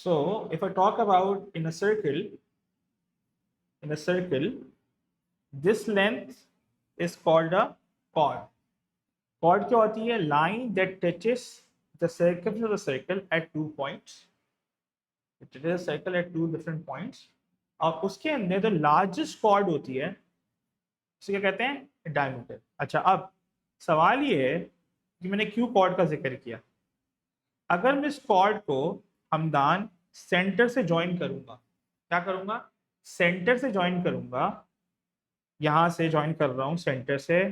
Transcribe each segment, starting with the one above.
So if I talk about in a circle, this length is called a chord. Chord क्या होती है? Line that touches the circumference of the circle at 2 points. It touches a circle at 2 different points. और उसके अंदर जो largest cord होती है उसे क्या कहते हैं? डायमीटर. अच्छा, अब सवाल ये है कि मैंने क्यों कॉर्ड का जिक्र किया. अगर मैं इस कॉर्ड को हमदान सेंटर से ज्वाइन करूंगा, क्या करूंगा? सेंटर से ज्वाइन करूंगा, यहां से ज्वाइन कर रहा हूं सेंटर से,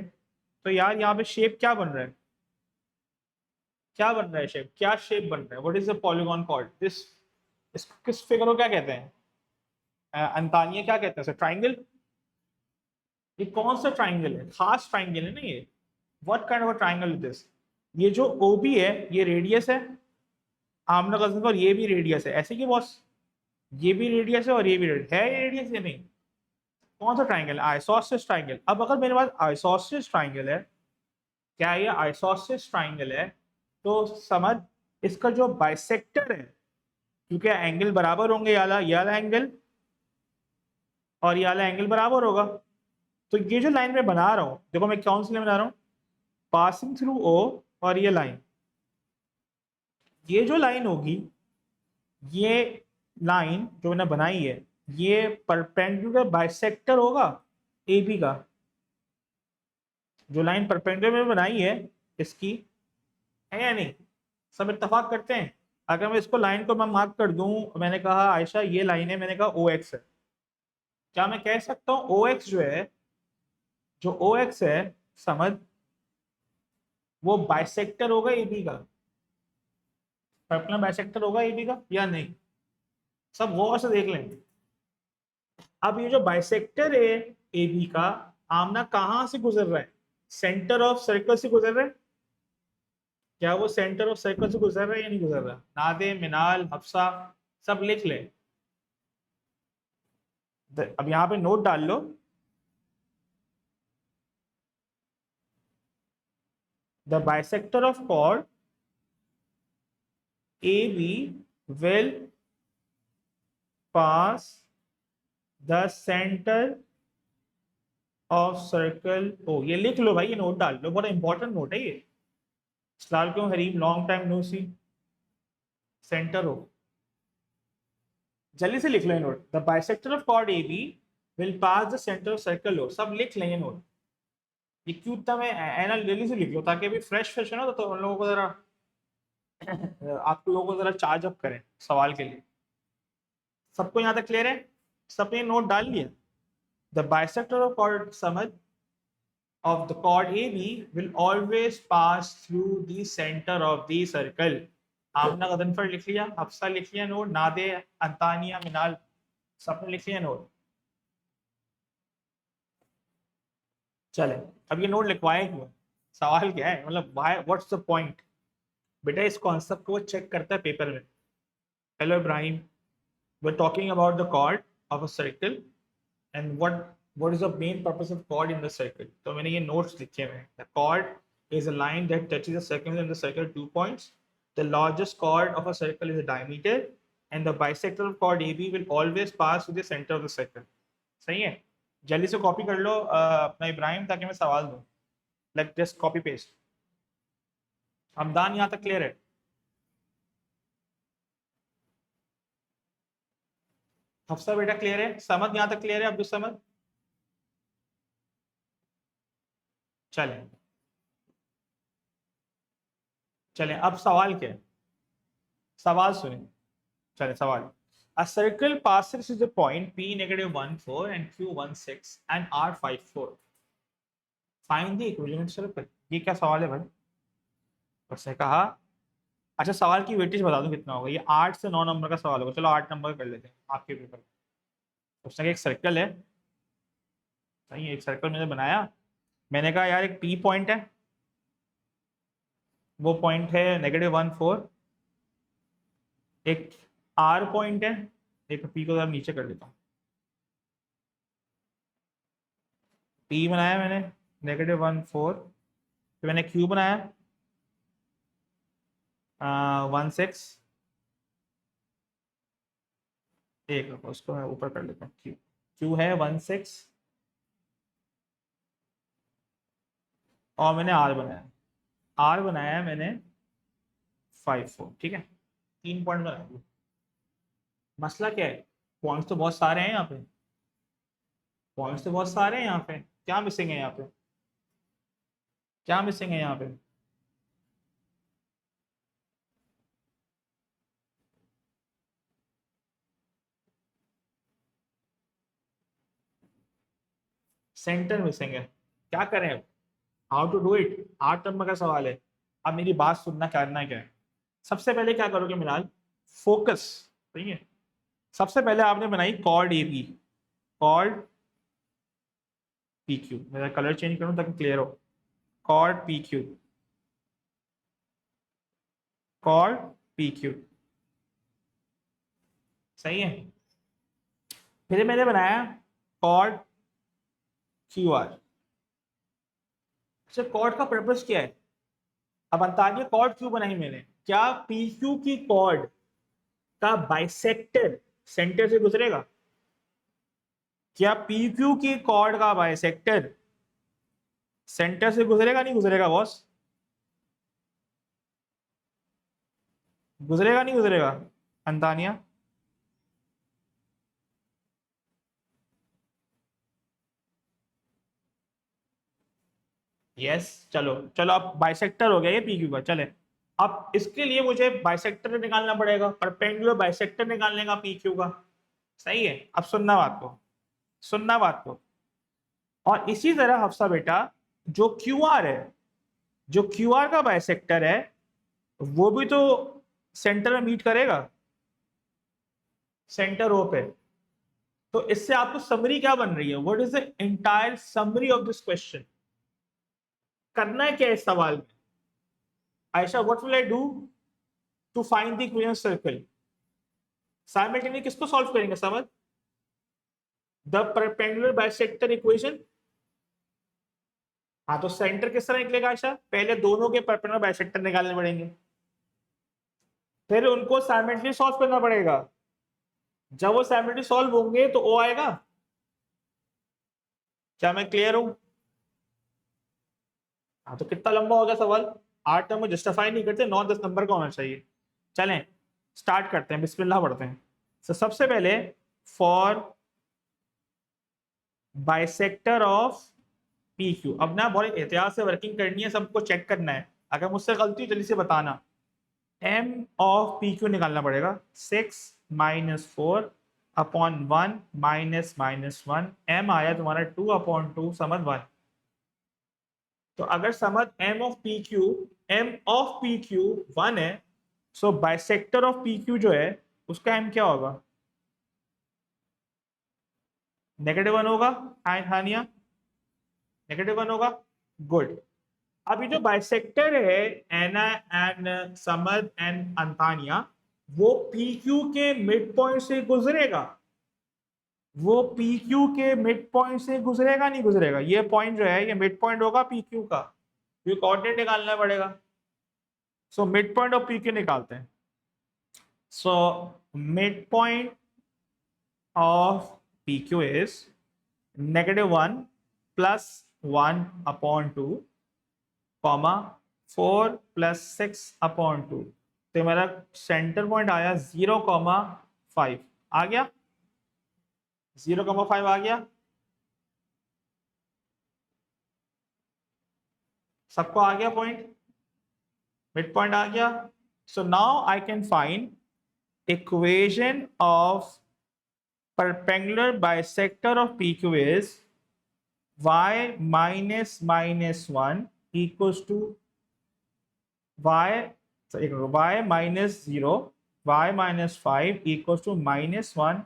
तो यार यहाँ पे शेप क्या बन रहा है? क्या बन रहा है शेप? क्या शेप बन रहा है? What is the polygon chord? This, इसको किस फिगर को क्या कहते हैं? अंतानिया क्या कहते हैं? ट्राइंगल. ये कौन सा ट्राइंगल है? खास ट्राइंगल है ना ये. What kind of triangle is this? ये जो ओबी है ये रेडियस है आमना कजन का, और ये भी रेडियस है. ऐसे कि बॉस ये भी रेडियस है और ये भी रेडियस है. ये रेडियस है नहीं. कौन सा ट्राइंगल? Isosceles triangle. अब अगर मेरे पास आइसोसेलेस ट्राइंगल है, क्या ये आइसोसेलेस ट्राइंगल है, तो समझ इसका जो बाइसेक्टर है, क्योंकि एंगल बराबर होंगे, ये वाला एंगल और ये वाला एंगल बराबर होगा, तो ये जो लाइन मैं बना रहा हूं, देखो मैं कौन सी लाइन बना रहा हूं? Passing through O. और ये लाइन, ये जो लाइन होगी, ये लाइन जो मैंने बनाई है, ये परपेंडिकुलर बाइसेक्टर होगा ए बी का. जो लाइन परपेंडिकुलर में बनाई है इसकी, है या नहीं? सब इत्तेफाक करते हैं. अगर मैं इसको लाइन को मैं मार्क कर दूं, मैंने कहा आयशा ये लाइन है, मैंने कहा ओ एक्स है, क्या मैं कह सकता हूँ ओ एक्स जो है, जो ओ एक्स है, समझ, वो बाइसेक्टर होगा ए बी का? परपेंडिकुलर बाइसेक्टर होगा ए बी का या नहीं? सब गौर से देख लें. अब ये जो बाइसेक्टर है ए बी का, आमना कहां से गुजर रहा है? सेंटर ऑफ सर्कल से गुजर रहा है. क्या वो सेंटर ऑफ सर्कल से गुजर रहा है या नहीं गुजर रहा? नादे, मिनाल, हफ्सा, सब लिख ले. अब यहां पे नोट डाल लो. The bisector of chord AB will pass the center of circle O. ये लिख लो भाई, ये नोट डाल लो, बड़ा इंपॉर्टेंट नोट है ये. सलाल क्यों Hareem, long time no see. Centre हो, जल्दी से लिख लो note. The bisector of chord AB will pass the center of circle O. सब लिख लेंगे नोट. ये क्यों इतना मैं एना जल्दी से लिख लो, ताकि अभी फ्रेश फ्रेश है ना, तो उन लोगों को जरा आप लोगों को जरा चार्ज अप करें सवाल के लिए. सबको यहाँ तक क्लियर है? सबने नोट डाल लिया? द बाइसेक्टर ऑफ chord, समझ, of the chord AB will always pass through the center of the circle. आमना गदनफर लिख लिया, हफ्सा लिख लिया नोट, नादे, अंतानिया, मिनाल, सबने लिख लिया नोट. चले, अब ये नोट लिखवाए क्यों? सवाल क्या है? मतलब व्हाई, व्हाट्स द पॉइंट? बेटा इस कॉन्सेप्ट को चेक करता है पेपर में. Hello Ibrahim, we are talking about the chord of a circle and what is the main purpose of chord in the circle. तो मैंने ये notes लिखे हुए हैं. The chord is a line that touches the circumference of the circle 2 points. The largest chord of a circle is a diameter and the bisector of chord AB will always pass through the center of the circle. सही है? जल्दी से copy कर लो अपना इब्राहिम, ताकि मैं सवाल दूं. Like just copy paste. Hamdan यहाँ तक क्लियर है? हफ्सा बेटा क्लियर है? समझ यहाँ तक क्लियर है? अब्दुल समझ? चलें चलें, अब सवाल क्या है? सवाल सुने. चलें सवाल. A circle passes through the point P -1 4 and Q 1 6 and R 5 4. Find the equivalent circle. ये क्या सवाल है भाई? उसने कहा, अच्छा सवाल की वेटेज बता दो कितना होगा. ये 8 से 9 नंबर का सवाल होगा. चलो 8 नंबर कर लेते हैं आपके पेपर. उसने एक सर्कल है, सही है, एक सर्कल मैंने बनाया. मैंने कहा यार एक P पॉइंट है, वो पॉइंट है -1 4. एक R पॉइंट है, एक P को जरा नीचे कर देता हूँ. P बनाया मैंने -1 4, फिर मैंने Q बनाया 1 6, एक रुको, उसको मैं ऊपर कर लेता हूँ। क्यू क्यू है 16 और मैंने आर बनाया है मैंने 54। ठीक है, 3 पॉइंट बनाया। मसला क्या है, पॉइंट्स तो बहुत सारे हैं यहाँ पे, पॉइंट्स तो बहुत सारे हैं यहाँ पे, क्या मिसिंग है यहाँ पे, क्या मिसिंग है यहाँ पे? सेंटर मिसिंग है, क्या करें अब? How to do it, 8 number का सवाल है। अब मेरी बात सुनना, करना क्या है? सबसे पहले क्या करोगे मिलाल? फोकस। सही है, सबसे पहले आपने बनाई chord A B, chord P Q. मेरा कलर चेंज करूं ताकि क्लियर हो। Chord P Q, chord P Q. सही है, फिर मैंने बनाया कॉर्ड क्यू आर। अच्छा, कॉर्ड का पर्पस क्या है? अब अंतालिया कॉर्ड क्यों बनाई मैंने? क्या पी क्यू की कॉर्ड का बाइसेक्टर सेंटर से गुजरेगा? क्या पी क्यू की कॉर्ड का बाइसेक्टर सेंटर से गुजरेगा नहीं गुजरेगा बॉस? गुजरेगा नहीं गुजरेगा अंतानिया? यस, चलो चलो, अब बाइसेक्टर हो गया ये पी क्यू का। चले, अब इसके लिए मुझे बाइसेक्टर निकालना पड़ेगा, परपेंडिकुलर बाइसेक्टर निकालने का पी क्यू का। सही है, अब सुनना बात को, सुनना बात को। और इसी तरह हफ्सा बेटा, जो क्यू आर है, जो क्यू आर का बाइसेक्टर है, वो भी तो सेंटर में मीट करेगा, सेंटर ओ पे। तो इससे आपको समरी क्या बन रही है? What is the entire summary of this question? करना है क्या इस सवाल में? Ayesha, what will I do to find the equivalent circle? Simultaneously किसको सॉल्व करेंगे समझ? The perpendicular bisector equation. हाँ, तो सेंटर किस तरह निकलेगा आयशा? पहले दोनों के परपेंडिकुलर बाइसेक्टर निकालने पड़ेंगे, फिर उनको साइमल्टेनियसली सॉल्व करना पड़ेगा। जब वो साइमल्टेनियसली सॉल्व होंगे तो ओ आएगा। क्या मैं क्लियर हूं? हाँ, तो कितना लंबा हो गया सवाल? 8 नंबर जस्टिफाई नहीं करते, 9-10 नंबर का होना चाहिए। चलें, स्टार्ट करते हैं, बिस्मिल्लाह पढ़ते हैं। तो सबसे पहले, for bisector of P Q. अब ना बहुत एहतियात से वर्किंग करनी है, सबको चेक करना है। अगर मुझसे गलती हो जल्दी से बताना। एम ऑफ पी क्यू निकालना पड़ेगा। 6-4/1 -1 एम आया तुम्हारा 2/2 समझ 1। तो अगर समझ एम ऑफ पी क्यू 1 है, सो बाइसेक्टर ऑफ पी क्यू जो है उसका एम क्या होगा? -1 होगा। हानिया, -1 होगा। गुड। अब ये जो बाइसेक्टर है, एना एंड समद एंड अंतानिया, वो पी क्यू के मिड पॉइंट से गुजरेगा? वो पी क्यू के मिड पॉइंट से गुजरेगा नहीं गुजरेगा? ये पॉइंट जो है ये मिड पॉइंट होगा पी क्यू का, ये कोऑर्डिनेट निकालना पड़ेगा। So mid point of P Q निकालते हैं। So mid point of P Q is -1 +1/2 comma 4 + 6/2। तो मेरा सेंटर पॉइंट आया 0,5। आ गया 0,5 आ गया, सबको आ गया पॉइंट, मिड पॉइंट आ गया। So now I can find equation of perpendicular bisector of PQ is y -1 equals to y, y -0, y -5 equals to -1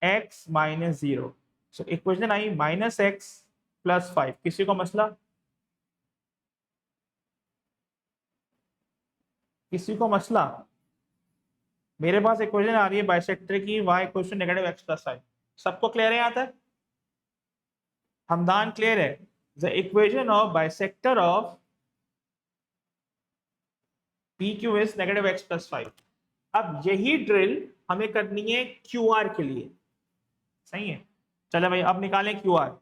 x -0। So equation I -x + 5। किसी को मसला? किसी को मसला? मेरे पास इक्वेशन आ रही है बाइसेक्टर की, y इक्वल्स टू -x + 5। सबको क्लियर है यहाँ तक? हमदान क्लियर है? The equation of bisector of P Q is -x + 5। अब यही ड्रिल हमें करनी है क्यू आर के लिए, सही है। चले भाई अब निकालें क्यू आर।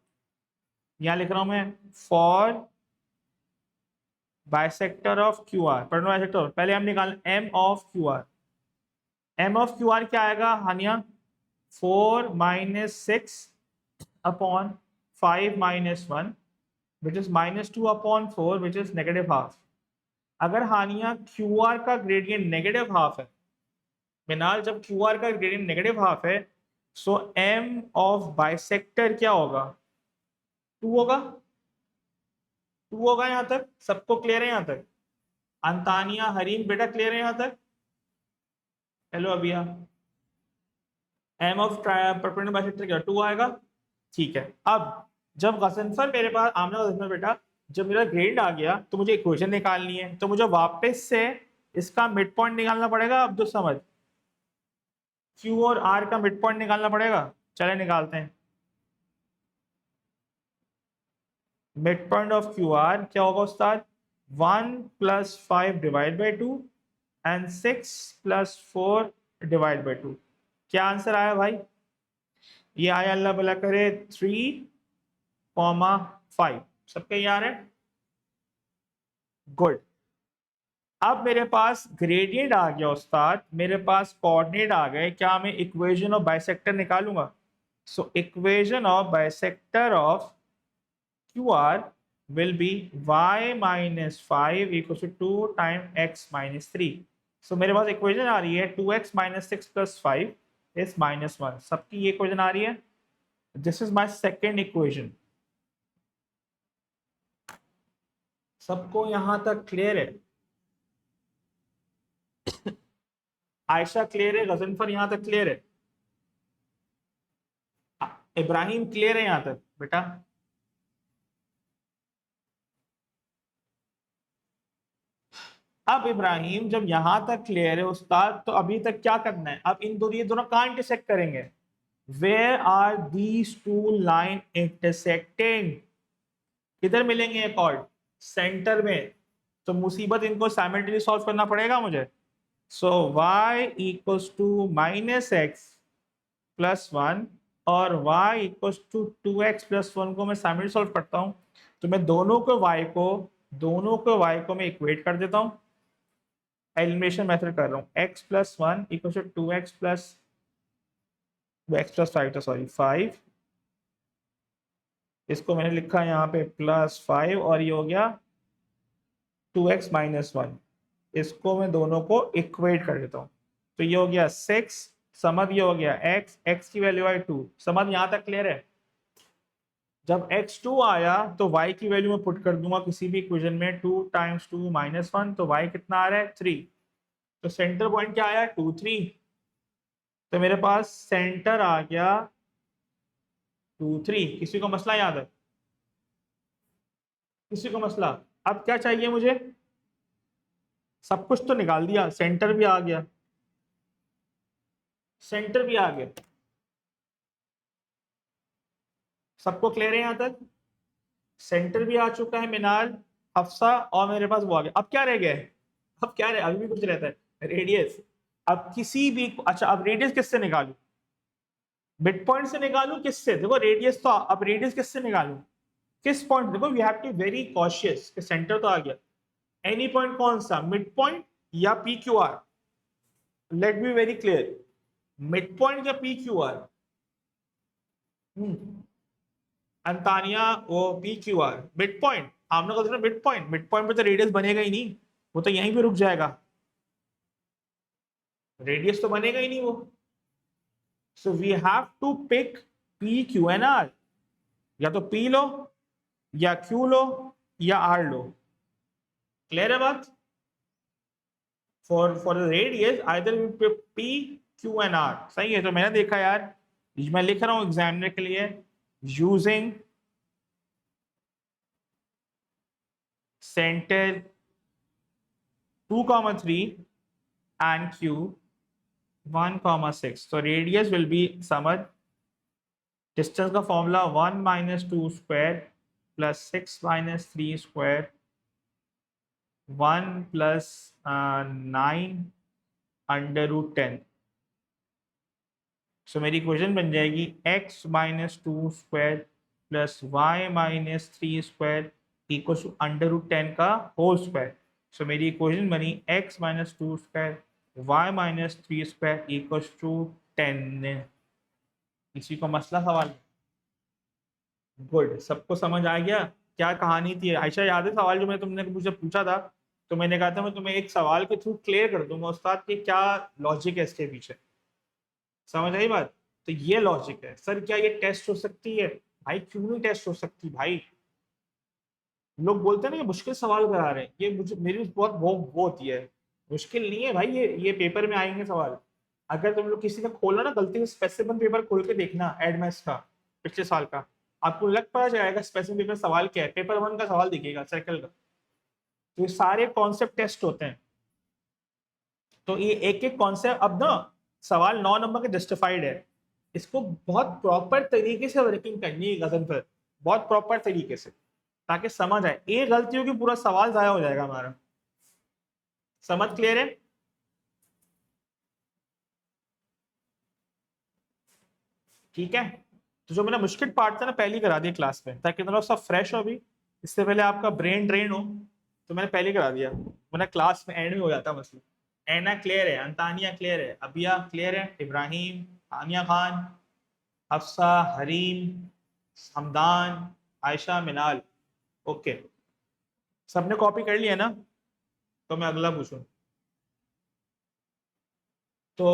यहां लिख रहा हूं मैं for bisector of Q R, bisector पहले हम निकालें M of Q R. M of Q R क्या आएगा Haniya? 4 - 6 upon 5 - 1 which is -2/4 which is -½ अगर हानिया क्यू आर का ग्रेडियंट -½ है, मिनाल जब क्यू आर का ग्रेडियंट -½ है, सो एम ऑफ बाइसेक्टर क्या होगा? 2 होगा। 2 होगा। यहां तक सबको क्लियर है? यहां तक अंतानिया हरीम बेटा क्लियर है यहां तक? Hello Abiya, m of perpendicular bisector क्या 2 आएगा? ठीक है। अब जब गजनफर मेरे पास आमना गजनफर बेटा जब मेरा ग्रेड आ गया तो मुझे इक्वेशन निकालनी है, तो मुझे वापस से इसका मिड पॉइंट निकालना पड़ेगा। अब तो समझ, क्यू और आर का मिड पॉइंट निकालना पड़ेगा। चले निकालते हैं। Mid point of Q R क्या होगा उस्ताद? 1 + 5 divide by 2 and 6 + 4 divide by 2। क्या आंसर आया भाई? ये आया अल्लाह भला करे 3,5। सबके यार है? गुड। अब मेरे पास ग्रेडियंट आ गया उस्ताद, मेरे पास कोऑर्डिनेट आ गए। क्या मैं इक्वेशन ऑफ बाइसेक्टर निकालूंगा? So equation of bisector of Q are will be y - 5 = 2 time x - 3। सो मेरे पास इक्वेशन आ रही है 2x - 6 + 5 is -1। सबकी ये इक्वेशन आ रही है। This is my second equation. सबको यहां तक क्लियर है? आयशा क्लियर है? गजनफर यहां तक क्लियर है? इब्राहिम क्लियर है यहां तक बेटा? अब इब्राहिम जब यहां तक क्लियर है उस्ताद, तो अभी तक क्या करना है? अब इन दोनों, ये दोनों कहां इंटरसेक्ट करेंगे? Where are these two line intersecting? किधर मिलेंगे ये कॉर्ड? सेंटर में। तो मुसीबत इनको साइमल्टेनियसली सॉल्व करना पड़ेगा मुझे। सो y = -x + 1 और y = 2x + 1 को मैं साइमल्टेनियसली सॉल्व करता हूं, तो मैं दोनों को मैं इक्वेट कर देता हूं। एलिमिनेशन मेथड कर रहा हूं। x + 1 = 2x + x + 5 सॉरी 5, इसको मैंने लिखा यहाँ पे +5 और ये हो गया 2x - 1। इसको मैं दोनों को इक्वेट कर देता हूँ, तो ये हो गया 6 समझ, ये हो गया x की वैल्यू आई 2 समझ। यहाँ तक क्लियर है? जब x2 आया तो y की वैल्यू में पुट कर दूंगा किसी भी इक्वेशन में, 2 × 2 - 1, तो y कितना आ रहा है? 3। तो सेंटर पॉइंट क्या आया? 2 3। तो मेरे पास सेंटर आ गया 2 3। किसी को मसला याद है? किसी को मसला? अब क्या चाहिए मुझे? सब कुछ तो निकाल दिया, सेंटर भी आ गया, सेंटर भी आ गया। सबको क्लियर है यहां तक? सेंटर भी आ चुका है मिनाल, हफ्सा, और मेरे पास वो आ गया। अब क्या रह गया है? अब क्या रहे? अभी भी कुछ रहता है, रेडियस। अब किसी भी, अच्छा अब रेडियस किससे निकालू? मिड पॉइंट से निकालू? किससे? देखो रेडियस तो, अब रेडियस किससे निकालू? किस पॉइंट? देखो we have to very cautious कि सेंटर तो आ गया, एनी पॉइंट कौन सा? मिड पॉइंट या P Q R? Let be very clear, mid point या पी क्यू आर? अंतानिया वो P Q R mid point. आपने कहा मिड पॉइंट पे तो रेडियस बनेगा ही नहीं, वो तो यहीं पे रुक जाएगा, रेडियस तो बनेगा ही नहीं वो। So we have to pick P Q and R. या तो पी लो, या क्यू लो, या आर लो। क्लियर है बात? For the radius either we pick P Q and R. सही है? तो मैंने देखा यार, मैं लिख रहा हूं एग्जामिनर के लिए, यूजिंग सेंटर 2,3 and q 1,6। तो रेडियस विल बी, समझ, डिस्टेंस का फॉर्मूला 1 - 2 स्क्वायर + 6 - 3 स्क्वायर 1 + 9 √10। सो मेरी इक्वेशन बन जाएगी x minus two square plus y minus three square equal to √10 का होल स्क्वायर। सो मेरी इक्वेशन बनी x minus two square y minus three square equal to 10। इसी को मसला सवाल। गुड, सबको समझ आ गया क्या कहानी थी? आयशा, याद है सवाल जो मैं तुमने मुझे पूछा था? तो मैंने कहा था मैं तुम्हें एक सवाल के थ्रू क्लियर कर दूंगा उस्ताद कि क्या लॉजिक है इसके पीछे। समझ आई बात? तो ये लॉजिक है। सर क्या ये टेस्ट हो सकती है? भाई क्यों नहीं टेस्ट हो सकती भाई? लोग बोलते हैं ना ये मुश्किल सवाल करा रहे हैं, ये मुझे मेरी बहुत वो होती है। मुश्किल नहीं है भाई, ये पेपर में आएंगे सवाल। अगर तुम लोग किसी का खोला ना गलती से स्पेसिफिक पेपर खोल के देखना एडमेस का पिछले साल का, आपको लग पता जाएगा स्पेसिफिक पेपर सवाल क्या है। पेपर वन का सवाल दिखेगा सर्कल का। तो ये सारे कॉन्सेप्ट टेस्ट होते हैं। तो ये एक एक कॉन्सेप्ट अब ना सवाल 9 नंबर के जस्टिफाइड है। इसको बहुत प्रॉपर तरीके से वर्किंग करनी है गजन पर, बहुत प्रॉपर तरीके से, ताकि समझ आए। एक गलती होगी पूरा सवाल जाया हो जाएगा हमारा। समझ क्लियर है? ठीक है। तो जो मेरा मुश्किल पार्ट था ना पहले ही करा दिया क्लास में, ताकि तुम लोग सब फ्रेश हो अभी, इससे पहले आपका ब्रेन ड्रेन हो। तो मैंने पहले करा दिया, वरना क्लास में एंड में हो जाता मसला। एना क्लियर है, अंतानिया क्लियर है, अबिया क्लियर है, इब्राहिम, आनिया खान, हफ्सा, हरीम, हमदान, आयशा, मिनाल। ओके, सबने कॉपी कर लिया ना? तो मैं अगला पूछूं। तो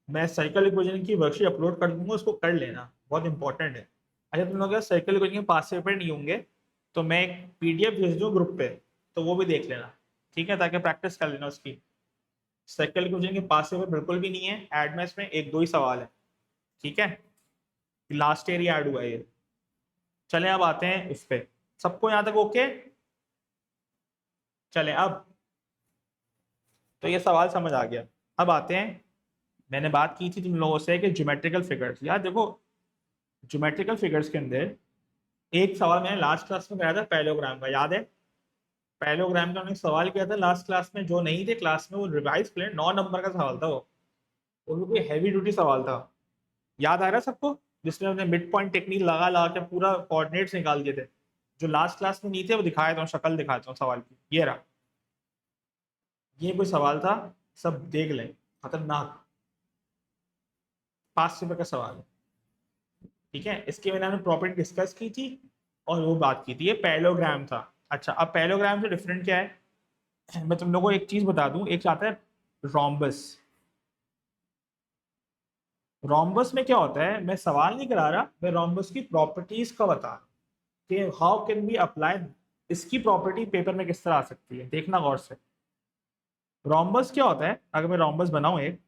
मैं साइकिल इक्वेशन की वर्कशीट अपलोड कर दूंगा, उसको कर लेना, बहुत इंपॉर्टेंट है। अच्छा, तुम लोग साइकिल इक्वेशन के पास पेपर नहीं होंगे तो मैं एक पीडीएफ भेज दूँ ग्रुप पे, तो वो भी देख लेना, ठीक है, ताकि प्रैक्टिस कर लेना उसकी। साइकिल इक्वेशन के पास पेपर बिल्कुल भी नहीं है, एडमेस में एक दो ही सवाल है, ठीक है। लास्ट ईयर ही ऐड हुआ है ये। चले अब आते हैं इस पे, सबको यहाँ तक ओके? चले अब, तो ये सवाल समझ आ गया। अब आते हैं, मैंने बात की थी तुम लोगों से कि ज्योमेट्रिकल फिगर्स, यार देखो ज्योमेट्रिकल फिगर्स के अंदर एक सवाल मैंने लास्ट क्लास में कराया था पैरेललोग्राम का, याद है? पैरेललोग्राम का हमने सवाल किया था लास्ट क्लास में, जो नहीं थे क्लास में वो रिवाइज कर लें, 9 नंबर का सवाल था वो भी कोई हैवी ड्यूटी सवाल था। याद आ रहा है सबको? जिसमें हमने मिड पॉइंट टेक्निक लगा लगा के पूरा कोऑर्डिनेट्स निकाल दिए थे। जो लास्ट क्लास में नहीं थे वो दिखाया था, शक्ल दिखाता हूँ सवाल की, ये रहा। ये कोई सवाल था, सब देख लें, खतरनाक 5 रुपए का सवाल है, ठीक है। इसके मैंने हमने प्रॉपर्टी डिस्कस की थी और वो बात की थी, ये पैरेललोग्राम था। अच्छा, अब पैरेललोग्राम से डिफरेंट क्या है, मैं तुम लोगों को एक चीज बता दूं। एक आता है रोम्बस। रोम्बस में क्या होता है, मैं सवाल नहीं करा रहा, मैं रोम्बस की प्रॉपर्टीज का बता रहा हूं कि हाउ कैन बी अप्लाई, इसकी प्रॉपर्टी पेपर में किस तरह आ सकती है, देखना गौर से। रोम्बस क्या होता है, अगर मैं रोम्बस बनाऊं एक,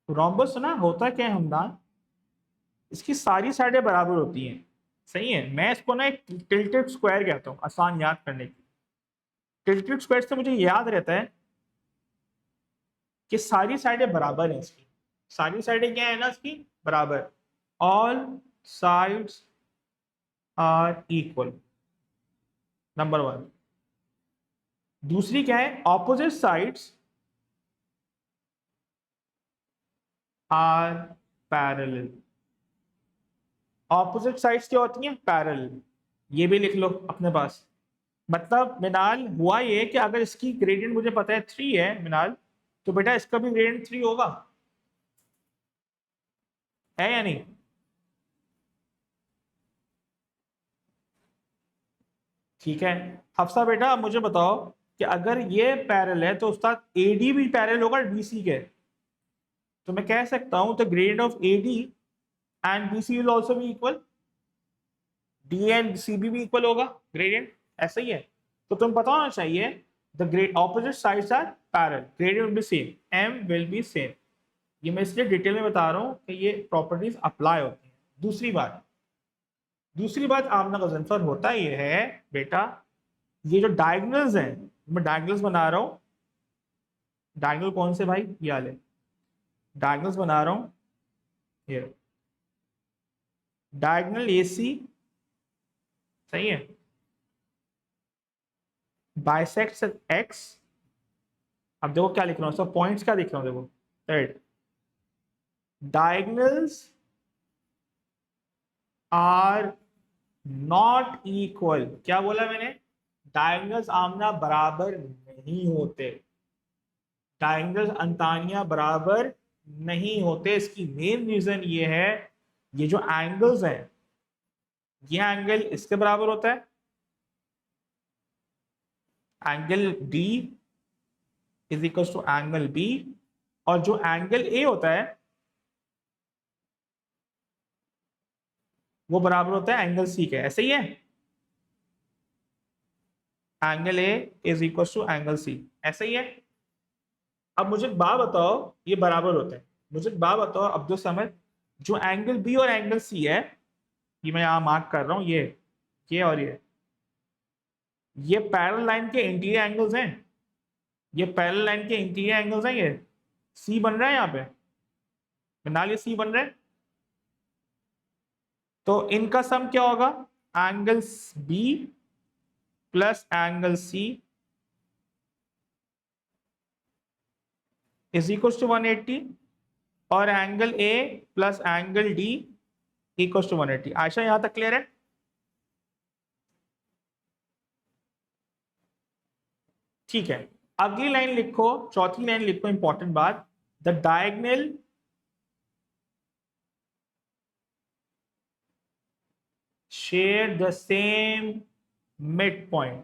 रोम्बस ना होता क्या है हमदान, इसकी सारी साइडें बराबर होती हैं, सही है। मैं इसको ना एक टिल्टेड स्क्वायर कहता हूँ, आसान याद करने की। टिल्टेड स्क्वायर से मुझे याद रहता है कि सारी साइडें बराबर हैं इसकी। सारी साइडें क्या है ना इसकी, बराबर। All sides are equal, number one. दूसरी क्या है, opposite sides are parallel. Opposite sides क्या होती हैं, पैरेलल। ये भी लिख लो अपने पास। मतलब मिनाल हुआ ये कि अगर इसकी ग्रेडियंट मुझे पता है 3 है मिनाल, तो बेटा इसका भी ग्रेडियंट 3 होगा, है या नहीं? ठीक है। हफ्सा बेटा अब मुझे बताओ कि अगर ये पैरेलल है तो उस्ताद एडी भी पैरेलल होगा बीसी के। तो मैं कह सकता हूं the gradient of AD and BC will also be equal, D and CB भी इक्वल होगा ग्रेडियंट, ऐसा ही है। तो तुम पता होना चाहिए the grad opposite sides are parallel, gradient will be same, M will be same. ये मैं इसलिए डिटेल में बता रहा हूँ कि ये प्रॉपर्टीज अप्लाई होती हैं। दूसरी बात आमना गजनफर होता ये है बेटा, ये जो डायगोनल्स हैं, मैं डायगोनल्स बना रहा हूँ। डायगोनल कौन से भाई, ये वाले डायगोनल्स बना रहा हूँ। ये डायगोनल एसी, सही है। Bisects x. अब देखो क्या लिख रहा हूँ, सब पॉइंट्स क्या लिख रहा हूँ, देखो right, diagonals are not equal. क्या बोला मैंने? डायगोनल्स आमना बराबर नहीं होते, डायगोनल्स अंतानिया बराबर नहीं होते। इसकी मेन रीजन ये है, ये जो एंगल्स हैं, ये एंगल इसके बराबर होता है, angle D is equal to angle B, और जो एंगल ए होता है वो बराबर होता है एंगल सी के। ऐसे ही है, angle A is equal to angle C, ऐसे ही है। अब मुझे एक बात बताओ, ये बराबर होता है, मुझे एक बात बताओ अब जो समझ, जो एंगल बी और एंगल सी है, ये मैं यहां मार्क कर रहा हूं, ये और ये पैरेलल लाइन के इंटीरियर एंगल्स हैं, ये पैरेलल लाइन के इंटीरियर एंगल्स हैं, ये सी बन रहा है यहाँ पे, बना लिए सी बन रहा है। तो इनका सम क्या होगा? Angle B plus angle C is equal to 180, और angle A plus angle D equal to 180। Asha यहां तक क्लियर है? ठीक है, अगली लाइन लिखो, चौथी लाइन लिखो, इंपॉर्टेंट बात, the diagonal share the same midpoint,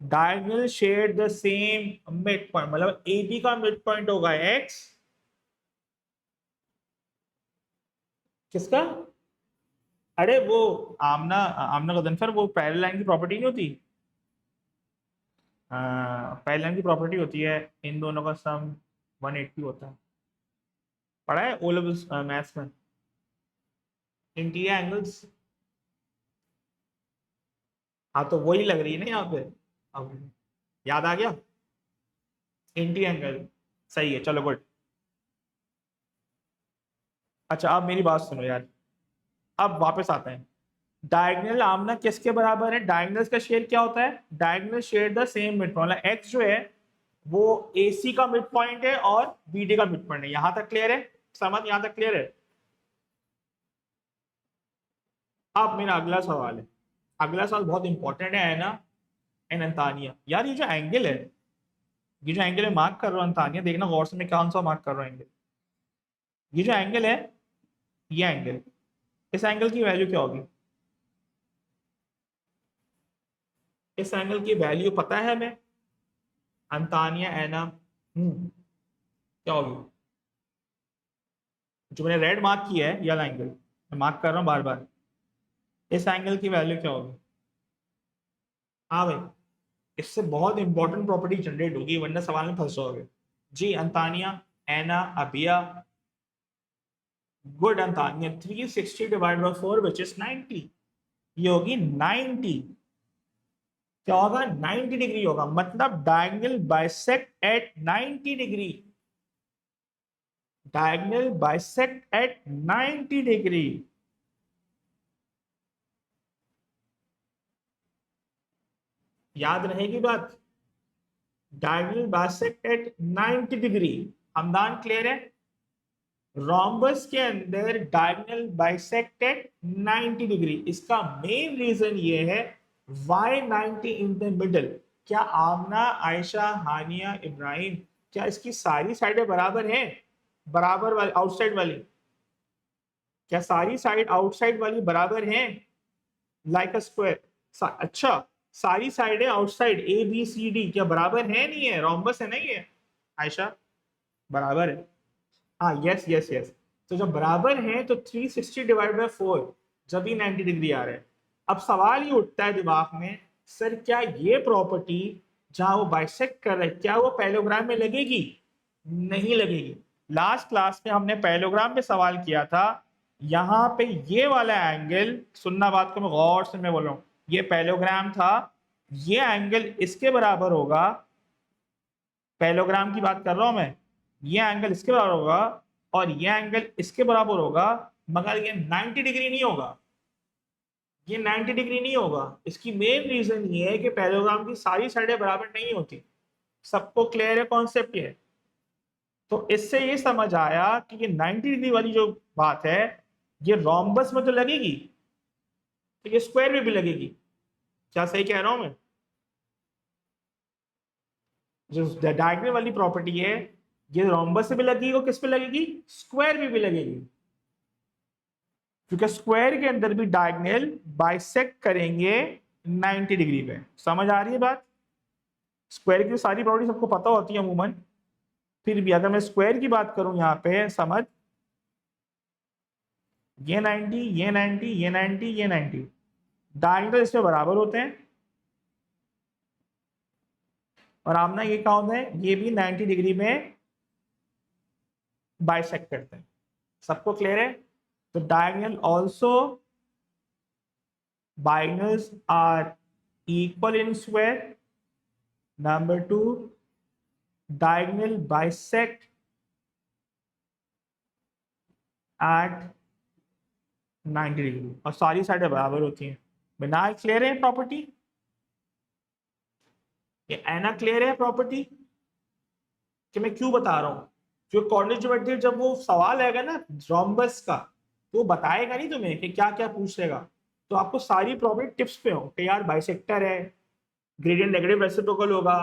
diagonal share the same mid point, मतलब ए बी का मिड पॉइंट होगा एक्स, किसका? अरे वो आमना आमना गदनफर, वो पैरेलल लाइन की प्रॉपर्टी नहीं होती? पैरेलल लाइन की प्रॉपर्टी होती है, इन दोनों का सम 180 होता है, पढ़ा है ओ लेवल्स मैथ्स में, इंटीरियर एंगल्स। हाँ तो वही लग रही है ना यहाँ पे, अब याद आ गया, इंटीरियर एंगल, सही है, चलो गुड। अच्छा अब मेरी बात सुनो यार, अब वापस आते हैं, डायगोनल आमना किसके बराबर है? डायगोनल्स का शेयर क्या होता है? Diagonal share the same mid point, x जो है वो AC का मिड पॉइंट है और BD का मिड पॉइंट है। यहां तक क्लियर है? समझ यहां तक क्लियर है? अब मेरा अगला सवाल है, अगला सवाल बहुत इंपॉर्टेंट है ना, एन अंतानिया। यार ये जो एंगल है, ये जो एंगल है मार्क कर रहा हूं अंतानिया, देखना गौर से मैं कौन सा मार्क कर रहा हूं एंगल, ये जो एंगल है, ये एंगल, इस एंगल की वैल्यू क्या होगी? इस एंगल की वैल्यू पता है हमें अंतानिया एना? क्या होगी? जो मैंने रेड मार्क किया है ये वाला एंगल, मैं मार्क कर रहा हूं बार बार, इस एंगल की वैल्यू क्या होगी? हाँ भाई, इससे बहुत इंपॉर्टेंट प्रॉपर्टी जनरेट होगी, वरना सवाल में फंस जाओगे। जी Antania, Ana, Abiya, good Antania, 360 divide by 4 which is 90, ये होगी 90। क्या होगा? 90 डिग्री होगा, मतलब diagonal bisect at 90 degree, diagonal bisect at 90 degree. याद रहेगी बात, diagonal bisect at 90 degree. Hamdan clear है? रोम्बस के अंदर डायगोनल बाइसेक्टेड 90 डिग्री, इसका मेन रीजन ये है, वाई 90 इन द मिडल? क्या आमना, आयशा, हानिया, इब्राहिम, क्या इसकी सारी साइडें बराबर हैं? बराबर वाली आउटसाइड वाली, क्या सारी साइड आउटसाइड वाली बराबर हैं? Like a square. अच्छा, सारी साइडें आउटसाइड ABCD क्या बराबर है? नहीं है, रोम्बस है नहीं है आयशा, बराबर है। हाँ यस यस यस, तो जब बराबर है तो 360 डिवाइड बाय 4, जब ही 90 डिग्री आ रहा है। अब सवाल ये उठता है दिमाग में, सर क्या ये प्रॉपर्टी जहां वो बाइसेक्ट कर रहा है, क्या वो पैरेललोग्राम में लगेगी? नहीं लगेगी। लास्ट क्लास में हमने पैरेललोग्राम में सवाल किया था, यहाँ पे ये वाला एंगल, सुनना बात को मैं गौर से मैं बोल रहा हूँ, ये पैरेललोग्राम था, ये एंगल इसके बराबर होगा, पैरेललोग्राम की बात कर रहा हूं मैं, ये एंगल इसके बराबर होगा और ये एंगल इसके बराबर होगा, मगर ये 90 डिग्री नहीं होगा, ये 90 डिग्री नहीं होगा। इसकी मेन रीजन ये है कि पैरेललोग्राम की सारी साइडें बराबर नहीं होती। सबको क्लियर है कॉन्सेप्ट ये? तो इससे ये समझ आया कि ये 90 डिग्री वाली जो बात है ये रोम्बस में तो लगेगी, तो ये स्क्वायर में भी लगेगी। क्या सही कह रहा हूं मैं? जो डायगोनल वाली प्रॉपर्टी है ये रोम्बस से भी लगेगी और किस पे लगेगी? स्क्वायर में भी लगेगी, क्योंकि स्क्वायर के अंदर भी डायगोनल बाइसेक्ट करेंगे 90 डिग्री पे। समझ आ रही है बात? स्क्वायर की सारी प्रॉपर्टी सबको पता होती है अमूमन, फिर भी अगर मैं स्क्वायर की बात करूं यहाँ पे, समझ, ये 90, ये 90, ये 90, ये 90 डायगोनल इसमें बराबर होते हैं, और आपने ये कहा होता है ये भी 90 डिग्री में बाइसेक्ट करते हैं। सबको क्लियर है? तो diagonal also, diagonals are equal in square. Number two, diagonal bisect at 90 degree और सारी साइडें बराबर होती हैं। बिना क्लियर है प्रॉपर्टी? ये एना क्लियर है प्रॉपर्टी कि मैं क्यों बता रहा हूं? जो कोऑर्डिनेट ज्योमेट्री जब वो सवाल आएगा ना रोम्बस का, तो वो बताएगा नहीं तुम्हें कि क्या क्या पूछेगा, तो आपको सारी प्रॉपर्टी टिप्स पे हो कि यार बाइसेक्टर है, ग्रेडियंट नेगेटिव रेसिप्रोकल होगा,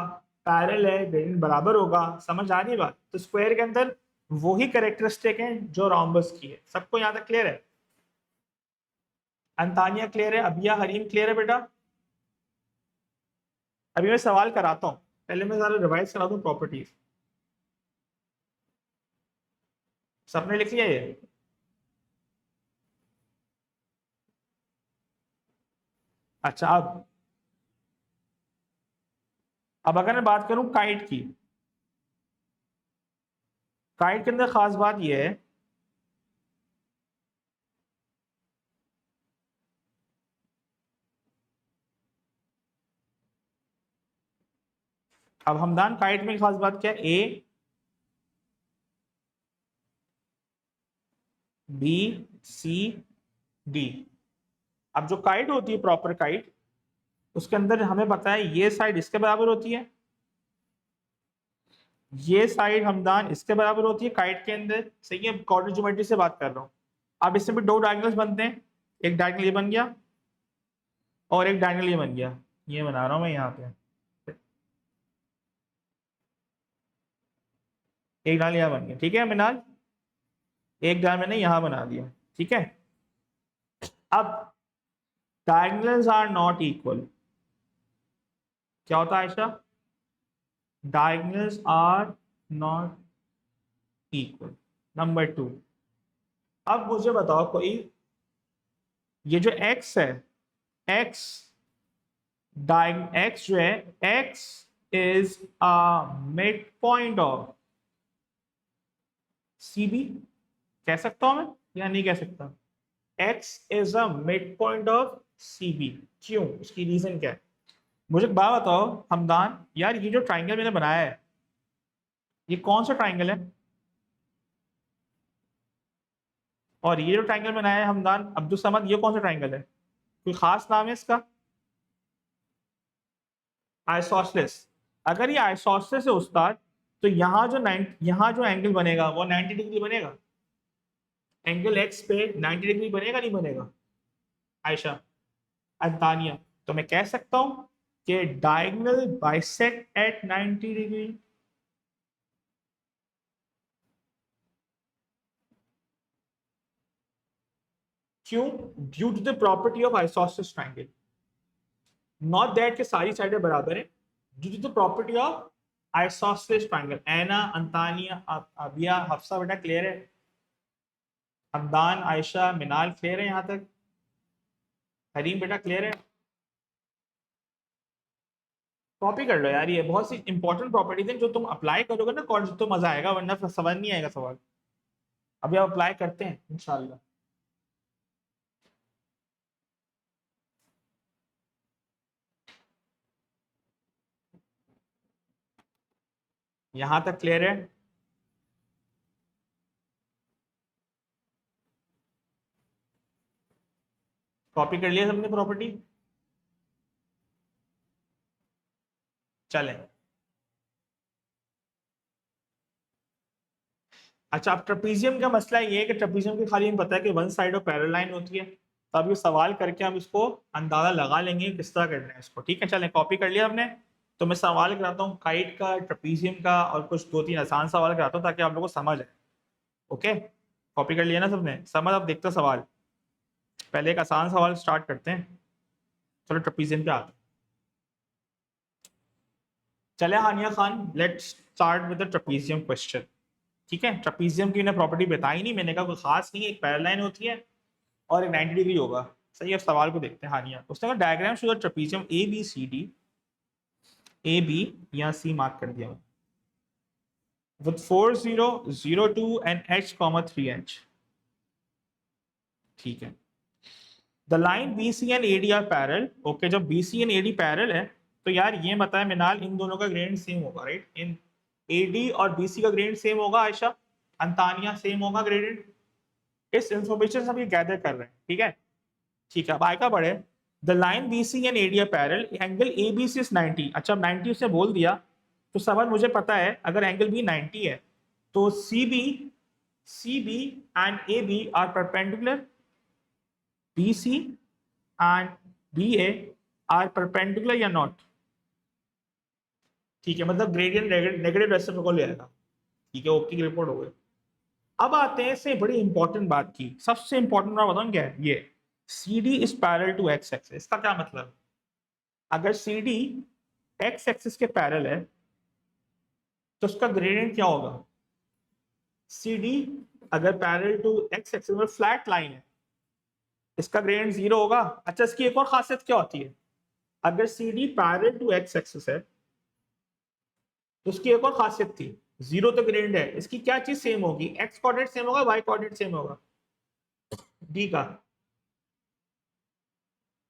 पैरेलल है, ग्रेडियंट बराबर होगा। समझ आ रही है बात? तो स्क्वायर के अंदर वही कैरेक्टरिस्टिक है जो रोम्बस की है। सबको यहाँ तक क्लियर है? अंतानिया क्लियर है? अबिया, हरीम क्लियर है बेटा? अभी मैं सवाल कराता हूँ, पहले मैं जरा रिवाइज करा दूं प्रॉपर्टीज। सबने लिख लिया ये? अच्छा, अब अगर मैं बात करूं काइट की, काइट के अंदर खास बात यह है, अब हमदान काइट में खास बात क्या है? A B C D. अब जो काइट होती है प्रॉपर काइट, उसके अंदर हमें पता है ये साइड इसके बराबर होती है, ये साइड हमदान इसके बराबर होती है काइट के अंदर। सही है, कोऑर्डिनेट ज्योमेट्री से बात कर रहा हूँ। अब इसमें भी दो डायगोनल्स बनते हैं, एक डायगोनल ये बन गया और एक डायगोनल ये बन गया। ये बना रहा हूं मैं यहाँ पे, एक डायगोनल यहाँ बन गया। ठीक है मिनाल, एक डायगोनल मैंने यहाँ बना दिया। ठीक है, अब डायगोनल्स आर नॉट इक्वल। क्या होता है Ayesha? Diagonals are not equal. Number two, अब मुझे बताओ कोई, ये जो x है, x x जो है, x is a mid point of CB। कह सकता हूं मैं या नहीं कह सकता? x is a mid point of CB। क्यों? उसकी रीजन क्या है? मुझे एक बात बताओ हमदान, यार ये जो ट्राइंगल मैंने बनाया है ये कौन सा ट्राइंगल है? और ये जो ट्राइंगल बनाया है हमदान अब्दुल समद, ये कौन सा ट्राइंगल है? कोई खास नाम है इसका? आइसोसेलेस। अगर ये आइसोसेलेस है उस्ताद, तो यहाँ जो एंगल बनेगा वो 90 डिग्री बनेगा। एंगल एक्स पे 90 डिग्री बनेगा नहीं बनेगा आयशा, अंतानिया? तो मैं कह सकता हूं कि डायगोनल बाइसेक्ट एट 90 डिग्री। क्यों? Due to the property of isosceles triangle. Not that के सारी साइडें बराबर है, due to the property of isosceles triangle. Ana, Antania, Abiya, Hafsa बेटा क्लियर है? हमदान, आयशा, मिनाल क्लियर है यहाँ तक? हरीम बेटा क्लियर है? कॉपी कर लो यार, ये बहुत सी इंपॉर्टेंट प्रॉपर्टीज हैं जो तुम अप्लाई करोगे ना कॉलेज तो मजा आएगा, वरना फिर समझ नहीं आएगा सवाल। अभी आप अप्लाई करते हैं इंशाल्लाह। यहां तक क्लियर है? कॉपी कर लिया सबने प्रॉपर्टी? चले, अच्छा अब ट्रेपीजियम का मसला ये है कि ट्रेपीजियम की खाली हमें पता है कि one side of parallel line होती है, तो अब ये सवाल करके हम इसको अंदाजा लगा लेंगे किस तरह करना है इसको। ठीक है, चलें, कॉपी कर लिया हमने। तो मैं सवाल कराता हूँ काइट का, ट्रेपीजियम का, और कुछ दो तीन आसान सवाल कराता हूँ ताकि आप लोगों को समझ आए। ओके, कॉपी कर लिया ना सबने? समझ, अब देखते हैं सवाल। पहले एक आसान सवाल स्टार्ट करते हैं। चलो ट्रेपीजियम पे आते हैं। चले Haniya Khan, let's start with the trapezium question. ठीक है, ट्रेपीजियम की मैंने प्रॉपर्टी बताई नहीं, मैंने कहा कोई खास नहीं है, एक पैरेलल लाइन होती है और एक 90 डिग्री होगा। सही है, अब सवाल को देखते हैं। हानिया, उसने कहा diagram show the trapezium A B C D, A B या सी मार्क कर दिया with 4 0 0 2 and H comma 3 H. ठीक है, the line B C and A D are parallel. Okay, जब B C and A D parallel है तो यार ये बताया मिनाल इन दोनों का ग्रेडियंट सेम होगा, राइट? इन ए डी और बी सी का ग्रेडियंट सेम होगा। आयशा, अंतानिया, सेम होगा ग्रेडियंट। इस इंफॉर्मेशन से हम ये गैदर कर रहे हैं। ठीक है, ठीक है, अब आगे बढ़े। The line B C and A D are parallel, angle A B C is 90। अच्छा, अब 90 उसने बोल दिया तो सवाल मुझे पता है अगर एंगल बी 90 है तो C B and A B are perpendicular, B C and B A are perpendicular या नॉट? ठीक है, मतलब ग्रेडियंट नेगेटिव रेसिप्रोकल ले आएगा। ठीक है, ओके की रिपोर्ट हो गई। अब आते हैं इससे बड़ी इंपॉर्टेंट बात की, सबसे इंपॉर्टेंट बात बताऊं क्या है ये? C D is parallel to x axis. इसका क्या मतलब? अगर सी डी एक्स एक्सिस के पैरेलल है तो उसका ग्रेडियंट क्या होगा? सी डी अगर पैरेलल टू एक्स एक्सिस में फ्लैट लाइन है, इसका ग्रेडियंट जीरो होगा। अच्छा, इसकी एक और खासियत क्या होती है? अगर C D parallel to x axis है तो उसकी एक और खासियत थी, जीरो तो ग्रेडियंट है, इसकी क्या चीज सेम होगी? एक्स कोऑर्डिनेट सेम होगा, वाई कोऑर्डिनेट सेम होगा? डी का,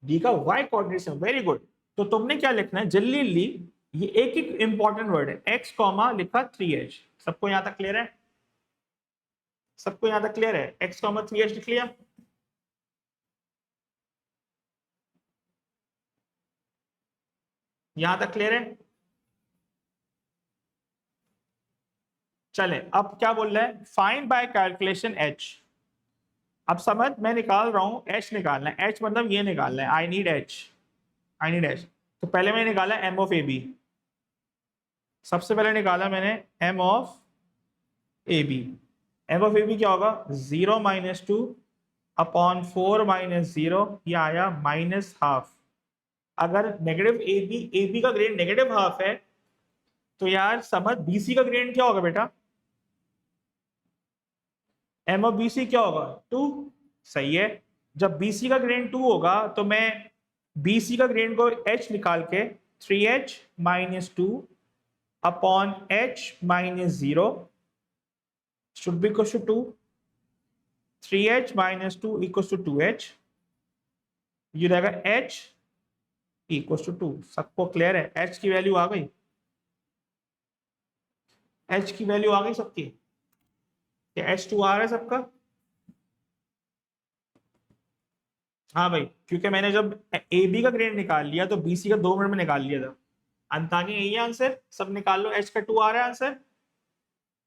डी का y coordinate same. Very good. तो तुमने क्या लिखना है जल्दी, ये एक एक इंपॉर्टेंट वर्ड है, एक्स कॉमा लिखा 3h। सबको यहां तक क्लियर है? सबको यहां तक क्लियर है? एक्स कॉमा 3h लिख लिया? यहां तक क्लियर है? चले, अब क्या बोल रहा है? Find by calculation H. अब समझ, मैं निकाल रहा हूं, एच निकालना है। एच मतलब ये निकालना है, I need H, I need H. तो पहले मैंने निकाला एम ऑफ ए बी। सबसे पहले निकाला मैंने M of A B. M of A B क्या होगा? 0 - 2 अपॉन 4 - 0, ये आया -½ अगर नेगेटिव ए बी का ग्रेड नेगेटिव हाफ है तो यार समझ बी सी का ग्रेड क्या होगा बेटा? एम ऑफ बी सी क्या होगा? 2। सही है, जब बी सी का ग्रेड 2 होगा तो मैं बी सी का ग्रेड को एच निकाल के 3h - 2 upon h - 0 should be equal to 2। 3h - 2 equals to 2h। ये रहेगा h इक्वल टू 2। सबको क्लियर है? h की वैल्यू आ गई? h की वैल्यू आ गई सबकी? H2 आ रहा है सबका? हाँ भाई, क्योंकि मैंने जब ए बी का ग्रेड निकाल लिया तो बी सी का 2 मिनट में निकाल लिया था। अंतानी यही है आंसर, सब निकाल लो। एच का 2 आ रहा है आंसर।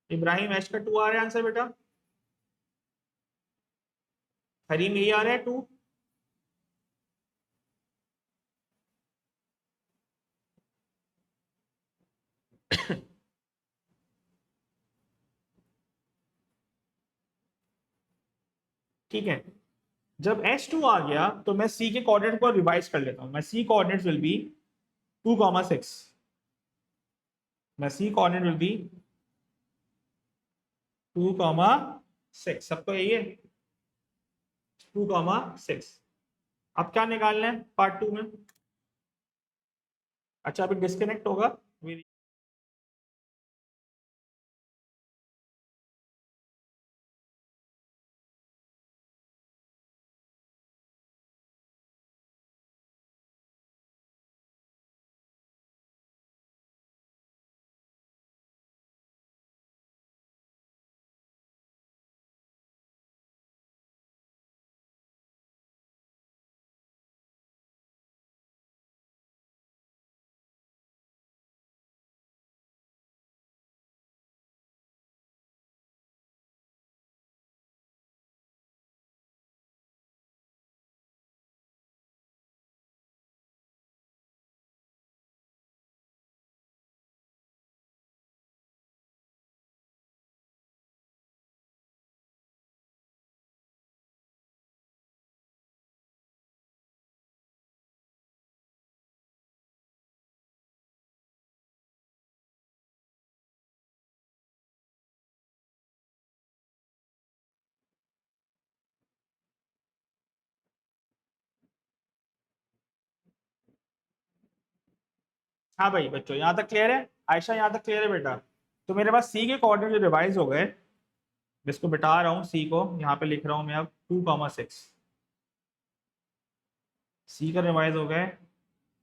इब्राहिम, एच का 2 आ रहा है आंसर बेटा। हरीम, यही आ रहा है 2। ठीक है, जब H2 आ गया तो मैं C के कोऑर्डिनेट को रिवाइज कर लेता हूं। मैं C कोऑर्डिनेट विल बी 2,6। मैं C कोऑर्डिनेट विल बी 2,6। सबको यही है? 2,6। अब क्या निकालना है पार्ट 2 में? अच्छा, अभी डिस्कनेक्ट होगा। हाँ भाई बच्चों, यहाँ तक क्लियर है? आयशा यहाँ तक क्लियर है बेटा? तो मेरे पास सी के कोऑर्डिनेट रिवाइज हो गए, जिसको बिठा रहा हूँ सी को, यहाँ पे लिख रहा हूँ मैं अब 2,6। सी का रिवाइज हो गए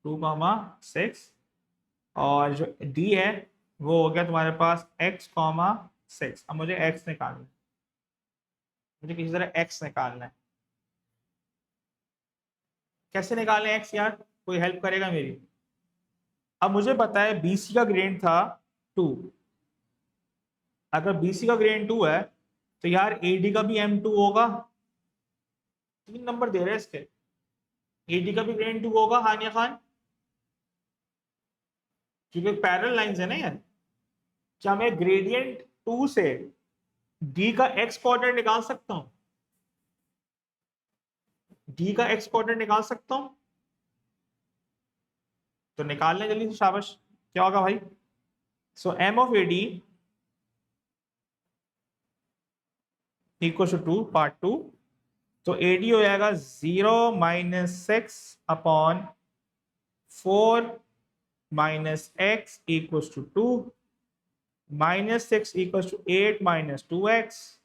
2,6, और जो डी है वो हो गया तुम्हारे पास x,6। अब मुझे x निकालना है, मुझे किसी तरह x निकालना है। कैसे निकालें x यार, कोई हेल्प करेगा मेरी? अब मुझे पता है BC का ग्रेड था 2। अगर BC का ग्रेड 2 है तो यार AD का भी M2 होगा। 3 नंबर दे रहे हैं इसके। AD का भी ग्रेड 2 होगा हानिया खान, क्योंकि पैरेलल लाइंस है ना यार। क्या मैं ग्रेडियंट 2 से D का x कोऑर्डिनेट निकाल सकता हूं? D का x कोऑर्डिनेट निकाल सकता हूं? तो निकाल लें जल्दी से, शाबाश। क्या होगा भाई? So M of AD equal to 2, part 2। तो AD हो जाएगा 0-6/4 minus x equal to 2, -6 equal to 8 minus 2x।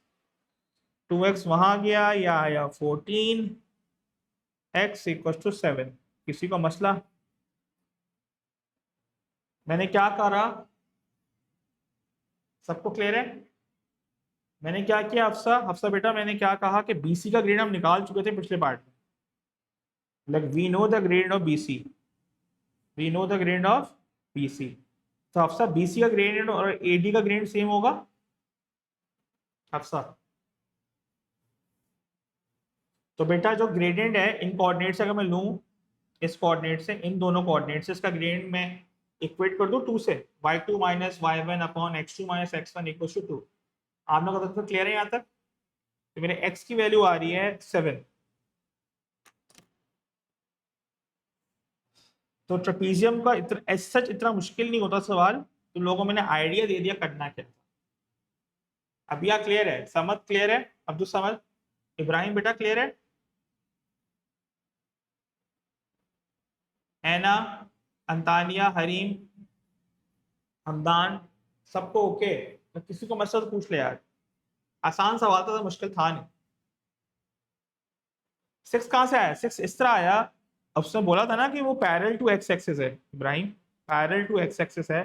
2x वहां गया, या आया 14, x इक्वल टू 7। किसी को मसला? मैंने क्या करा? सबको क्लियर है? मैंने क्या किया हफ्सा? हफ्सा बेटा मैंने क्या कहा कि BC का ग्रेड हम निकाल चुके थे पिछले पार्ट में। Like we know the grade of BC, we know the grade of BC। तो हफ्सा BC का ग्रेडियंट और AD का ग्रेडियंट सेम होगा हफ्सा? तो बेटा जो ग्रेडियंट है इन कोऑर्डिनेट से, अगर मैं लूं इस कोऑर्डिनेट से, इन दोनों कोऑर्डिनेट से इसका ग्रेडियंट मैं इक्वेट कर दूं 2 से, y2 minus y1 upon x2 minus x1 equal to 2। आप लोग तो क्लियर है यहाँ तक? तो मेरे x की वैल्यू आ रही है 7। तो ट्रेपीजियम का इतना सच इतना मुश्किल नहीं होता सवाल, तो लोगों मैंने आइडिया दे दिया करना क्या। अब यह क्लियर है? समझ क्लियर है? अब्दुल समझ, इब्राहिम बेटा क्लियर है ना? अंतानिया, हरीम, हमदान, सबको ओके? तो किसी को मसला तो पूछ ले यार, आसान सवाल था तो मुश्किल था नहीं। 6 कहां से आया? 6 इस तरह आया, अब उसने बोला था ना कि वो पैरेलल टू एक्स एक्सिस है Ibrahim, parallel to x axis है।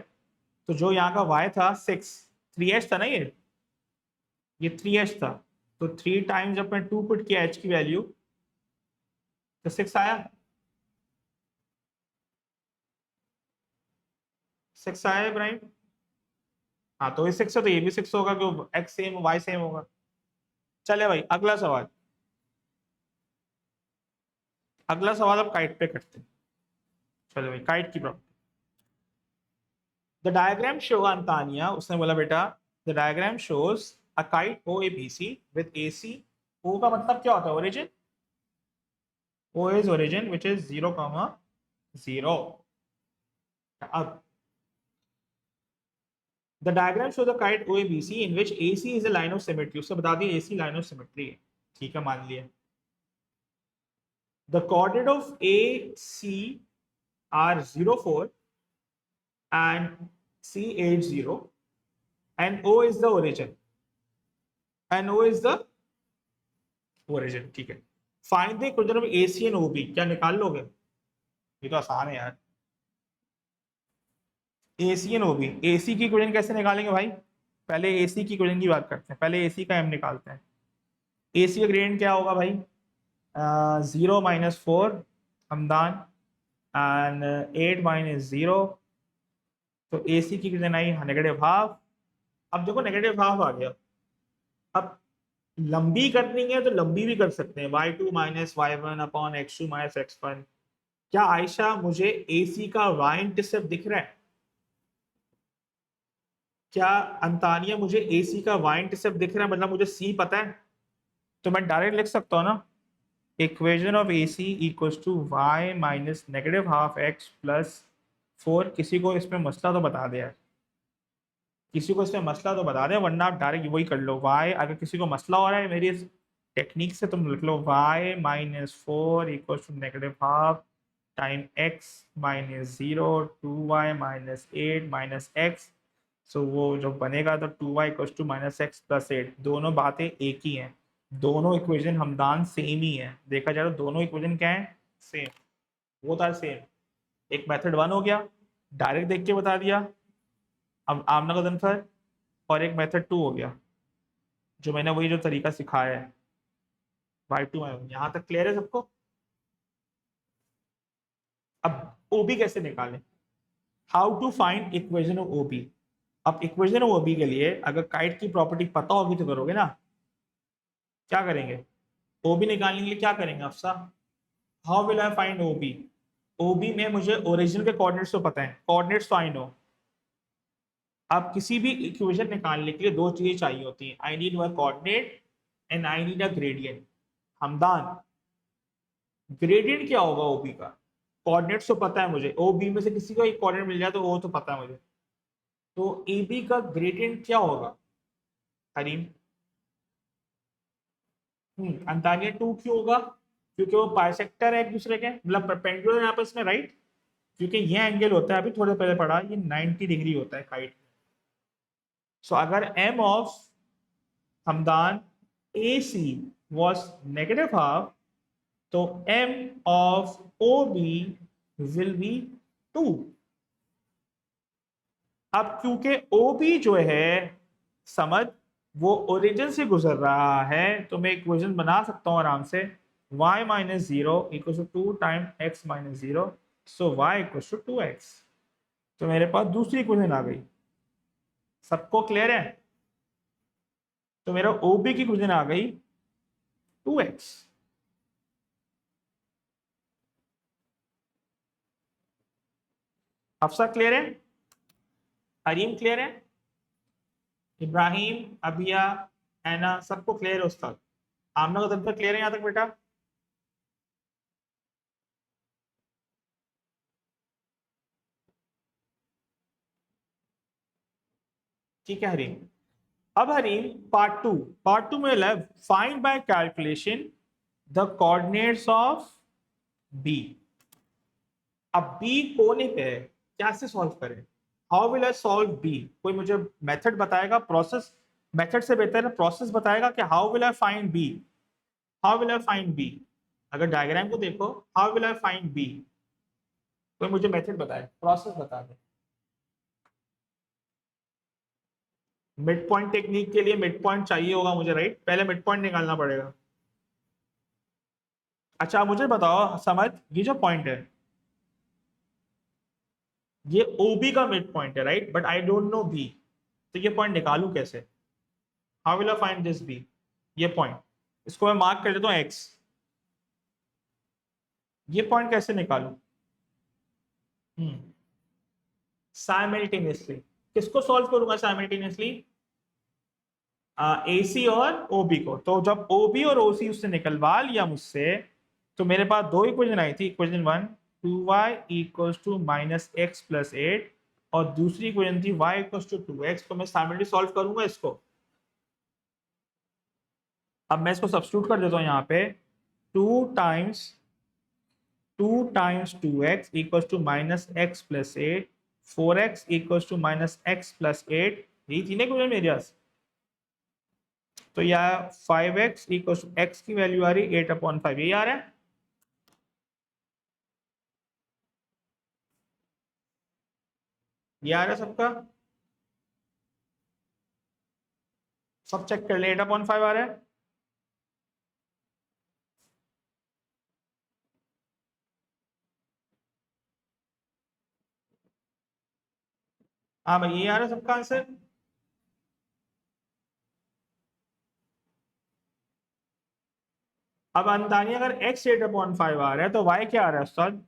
तो जो यहाँ का y था 6, 3h था ना, ये 3h था। तो 3 टाइम्स जब मैं 2 पुट किया h की वैल्यू, तो 6 आया। 6 आया इब्राहिम? हाँ, तो ये 6 है तो ये भी 6 होगा, क्योंकि x सेम y सेम होगा। चले भाई अगला सवाल, अगला सवाल अब काइट पे करते हैं। चलो भाई काइट की प्रॉब्लम। द डायग्राम शो, अंतानिया उसने बोला बेटा the diagram shows a kite OABC with AC। O का मतलब क्या होता है? Origin. O is origin which is 0,0। अब the diagram show the kite OABC in which AC is a line of symmetry. उससे बता दिया AC लाइन ऑफ सिमेट्री है, ठीक है मान लिया। The coordinate of AC are 0,4 and C80 and O is the origin, and O is the origin, ठीक है। Find the equation of AC and OB। क्या निकाल लोगे? ये तो आसान है यार। AC एंड OB, AC की इक्वेशन कैसे निकालेंगे भाई? पहले AC की इक्वेशन की बात करते हैं, पहले AC का M निकालते हैं। AC का ग्रेडियंट क्या होगा भाई? 0-4 हमदान एंड 8-0। तो AC की इक्वेशन आई नेगेटिव हाफ। अब देखो नेगेटिव हाफ आ गया। अब लंबी करनी है तो लंबी भी कर सकते हैं, y2 minus y1 upon x2 minus x1। क्या आयशा मुझे AC का y इंटरसेप्ट दिख रहा है? क्या अंतानिया मुझे AC का y इंटरसेप्ट दिख रहा है? मतलब मुझे C पता है, तो मैं डायरेक्ट लिख सकता हूँ ना, equation of AC equals to y minus negative half x plus 4। किसी को इसमें मसला तो बता दे यार, किसी को इसमें मसला तो बता दे, वरना आप डायरेक्ट वही कर लो। y, अगर किसी को मसला हो रहा है मेरी टेक्निक से, तुम लिख लो y-4 equal to negative half time x minus 0, 2y minus 8 minus x. So वो जो बनेगा तो 2y equal to minus x plus 8। दोनों बातें एक ही हैं, दोनों इक्वेशन हमदान सेम ही है। देखा जाए तो दोनों इक्वेशन क्या है, सेम, वो था सेम। एक मेथड 1 हो गया, डायरेक्ट देख के बता दिया, अब आमना का दनफर। और एक मेथड 2 हो गया, जो मैंने वही जो तरीका सिखाया है y2 में। यहाँ तक क्लियर है सबको? अब ओबी कैसे निकालें, how to find equation of OB. अब इक्वेशन ऑफ ओबी के लिए अगर काइट की प्रॉपर्टी पता होगी तो करोगे ना। क्या करेंगे, ओबी निकालने के लिए क्या करेंगे अफसा, हाउ विल आई फाइंड ओबी। ओबी में मुझे ओरिजिन के कोऑर्डिनेट्स तो पता है, कोऑर्डिनेट्स तो आई नो। अब किसी भी इक्वेशन निकालने के लिए दो चीजें चाहिए होती हैं, I need a coordinate and I need a gradient. Hamdan, gradient क्या होगा ओबी का, कोऑर्डिनेट्स तो पता है मुझे, ओ बी में से किसी को एक कोऑर्डिनेट मिल जाए तो वो तो पता है मुझे, तो ए बी का ग्रेडियंट क्या होगा हरीम। अंतानिया 2 क्यों होगा, क्योंकि वो बाइसेक्टर है एक दूसरे के, मतलब परपेंडिकुलर है आपस में, राइट। क्योंकि ये एंगल होता है, अभी थोड़े पहले पढ़ा, ये 90 डिग्री होता है काइट। सो अगर m of Hamdan A C was negative half, तो m of O B will be 2। अब क्योंकि ओ बी जो है समझ, वो ओरिजिन से गुजर रहा है, तो मैं इक्वेशन बना सकता हूं आराम से, y minus 0 equal to 2 time x minus 0, so y equal to 2x। तो मेरे पास दूसरी इक्वेशन आ गई। सबको क्लियर है? तो मेरा ओ बी की इक्वेशन आ गई 2x। अफसा क्लियर है? हरीम क्लियर है? इब्राहिम, अबिया, ऐना, सबको क्लियर है उस्ताद? आमना का तब तक क्लियर है यहाँ तक बेटा? ठीक है हरीम। अब Hareem part two, part two में find by calculation the coordinates of B. अब बी कोने पे है, कैसे सॉल्व करें, how will I solve B. कोई मुझे मेथड बताएगा, प्रोसेस, मेथड से बेहतर है प्रोसेस बताएगा कि how will I find B, how will I find B. अगर डायग्राम को देखो, how will I find B, कोई मुझे मेथड बताए, प्रोसेस बता दे। मिड पॉइंट टेक्निक के लिए मिड पॉइंट चाहिए होगा मुझे, राइट, पहले मिड पॉइंट निकालना पड़ेगा। अच्छा मुझे बताओ समझ, ये जो पॉइंट है ये ओबी का मिड पॉइंट है, right, but I don't know B, तो ये पॉइंट निकालू कैसे, how will I find this B, ये पॉइंट, इसको मैं मार्क कर देता हूँ एक्स। ये पॉइंट कैसे निकालू, साइमल्टेनियसली। किसको सॉल्व करूंगा साइमल्टेनियसली, ए सी और ओ बी को। तो जब ओ बी और ओ सी उससे निकलवा लिया मुझसे, तो मेरे पास दो इक्वेशन आई थी, equation 1 2y equals to minus x plus 8, और दूसरी इक्वेशन थी y इक्वल्स टू 2x। तो मैं साइमल्टेनियसली सॉल्व करूंगा इसको। अब मैं इसको सब्स्टिट्यूट कर देता हूँ यहाँ पे, 2 times 2 times 2x equals to minus x plus 8, 4x equals to minus x plus 8, यही थी ना इक्वेशन मेरे पास। तो यह 5x इक्वल्स टू एक्स की वैल्यू आ रही 8/5, यही आ रहा है। ये आ रहा है सबका, सब चेक कर ले, 8/5 आ रहा है। हाँ भाई ये आ रहा है सबका आंसर। अब अंतानी अगर x 8/5 आ रहा है तो y क्या आ रहा है उस्ताद,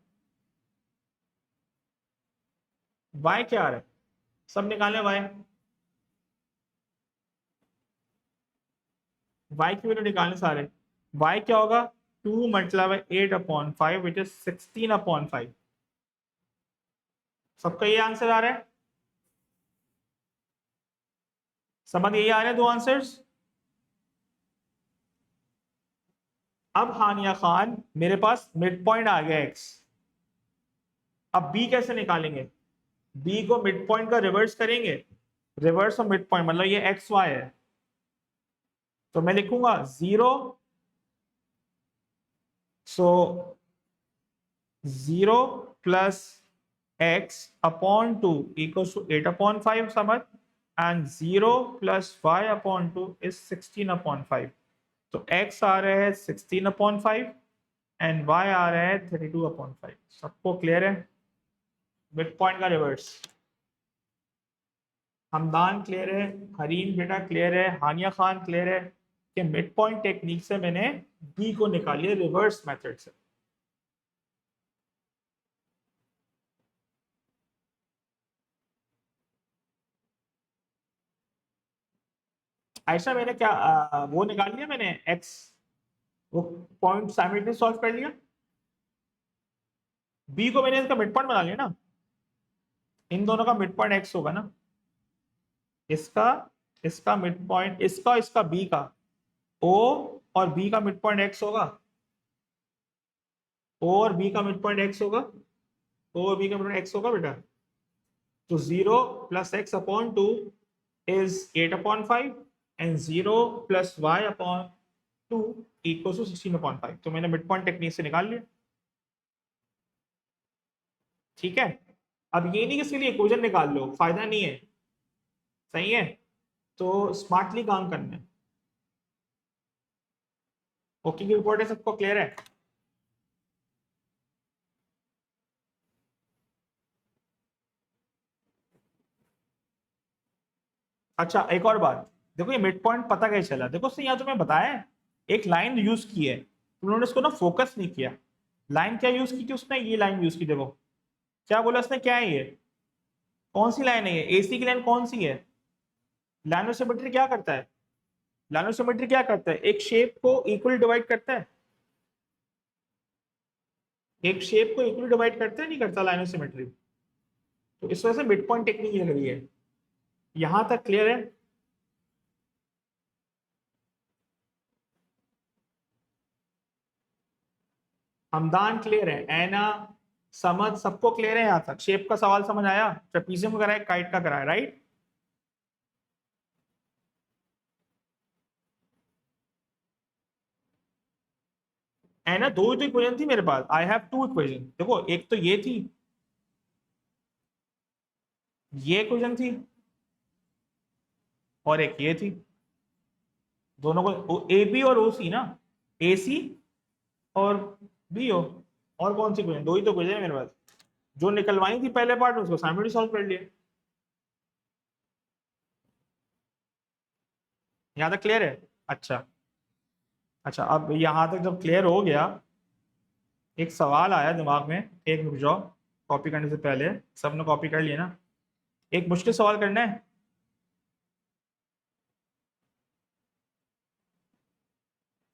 y क्या आ रहा है, सब निकालें y, y की वैल्यू निकालें सारे। y क्या होगा, 2 मतलब 8/5 विच इज 16/5। सबका ये आंसर आ रहा है, समझ यही आ रहे हैं दो आंसर्स। अब हानिया खान मेरे पास मिड पॉइंट आ गया x, अब बी कैसे निकालेंगे? बी को मिड पॉइंट का रिवर्स करेंगे। रिवर्स और मिड पॉइंट मतलब ये एक्स वाई है, तो मैं लिखूंगा 0, so 0 plus x upon 2 equals to 8/5 समझ, and 0 plus y upon 2 is 16/5। तो x आ रहा है 16/5 एंड y आ रहा है 32/5। सबको क्लियर है? मिड पॉइंट का रिवर्स। हमदान क्लियर है, हरीम बेटा क्लियर है, हानिया खान क्लियर है कि मिड पॉइंट टेक्निक से मैंने b को निकाली है रिवर्स मेथड से। ऐसा मैंने क्या वो निकाल लिया मैंने x, वो पॉइंट साइमल्टेनियस सॉल्व कर लिया। b को मैंने इसका मिड पॉइंट बना लिया ना, इन दोनों का मिड पॉइंट x होगा ना, इसका इसका मिड पॉइंट, इसका इसका b का, o और b का मिड पॉइंट x होगा, o और b का मिड पॉइंट x होगा, o और b का मिड पॉइंट x होगा बेटा। तो 0 plus x upon 2 is 8/5 and 0 plus y upon 2 equal to 16/5। तो मैंने मिड पॉइंट टेक्निक से निकाल लिया। ठीक है, अब ये नहीं कि इसके लिए इक्वेशन निकाल लो, फायदा नहीं है, सही है, तो स्मार्टली काम करना है। ओके की रिपोर्ट है, सबको क्लियर है? अच्छा एक और बात, देखो ये मिड पॉइंट पता कैसे चला, देखो उसने यहाँ तुम्हें बताया है, एक लाइन यूज की है, उन्होंने उसको ना फोकस नहीं किया। लाइन क्या यूज की थी उसने? ये लाइन यूज की, देखो क्या बोला उसने, क्या है ये, कौन सी लाइन है ये, एसी की लाइन कौन सी है? लाइनोसिमेट्री क्या करता है? लाइनोसिमेट्री क्या करता है, एक शेप को इक्वल डिवाइड करता है, एक शेप को इक्वल डिवाइड करता है, नहीं करता लाइनोसिमेट्री? तो इस वजह से मिड पॉइंट टेक्निक लग रही है। यहां तक क्लियर है? हमदान क्लियर है, ऐना समझ सबको क्लियर है? यहां तक शेप का सवाल समझ आया? ट्रेपीजियम कराए, काइट का कराया, राइट? ऐना दो ही तो इक्वेशन थी मेरे पास, आई हैव टू इक्वेशन। देखो एक तो ये थी, ये इक्वेशन थी, और एक ये थी। दोनों को ए बी और ओ सी ना, ए सी और बी ओ, और कौन सी इक्वेशन? दो ही तो इक्वेशन है मेरे पास, जो निकलवाई थी पहले पार्ट में उसको साइमल्टेनियसली सॉल्व कर लिया। यहाँ तक क्लियर है? अच्छा, अच्छा अब यहाँ तक जब क्लियर हो गया, एक सवाल आया दिमाग में, एक रुक जाओ, कॉपी करने से पहले, सबने कॉपी कर लिया ना? एक मुश्किल सवाल करना है,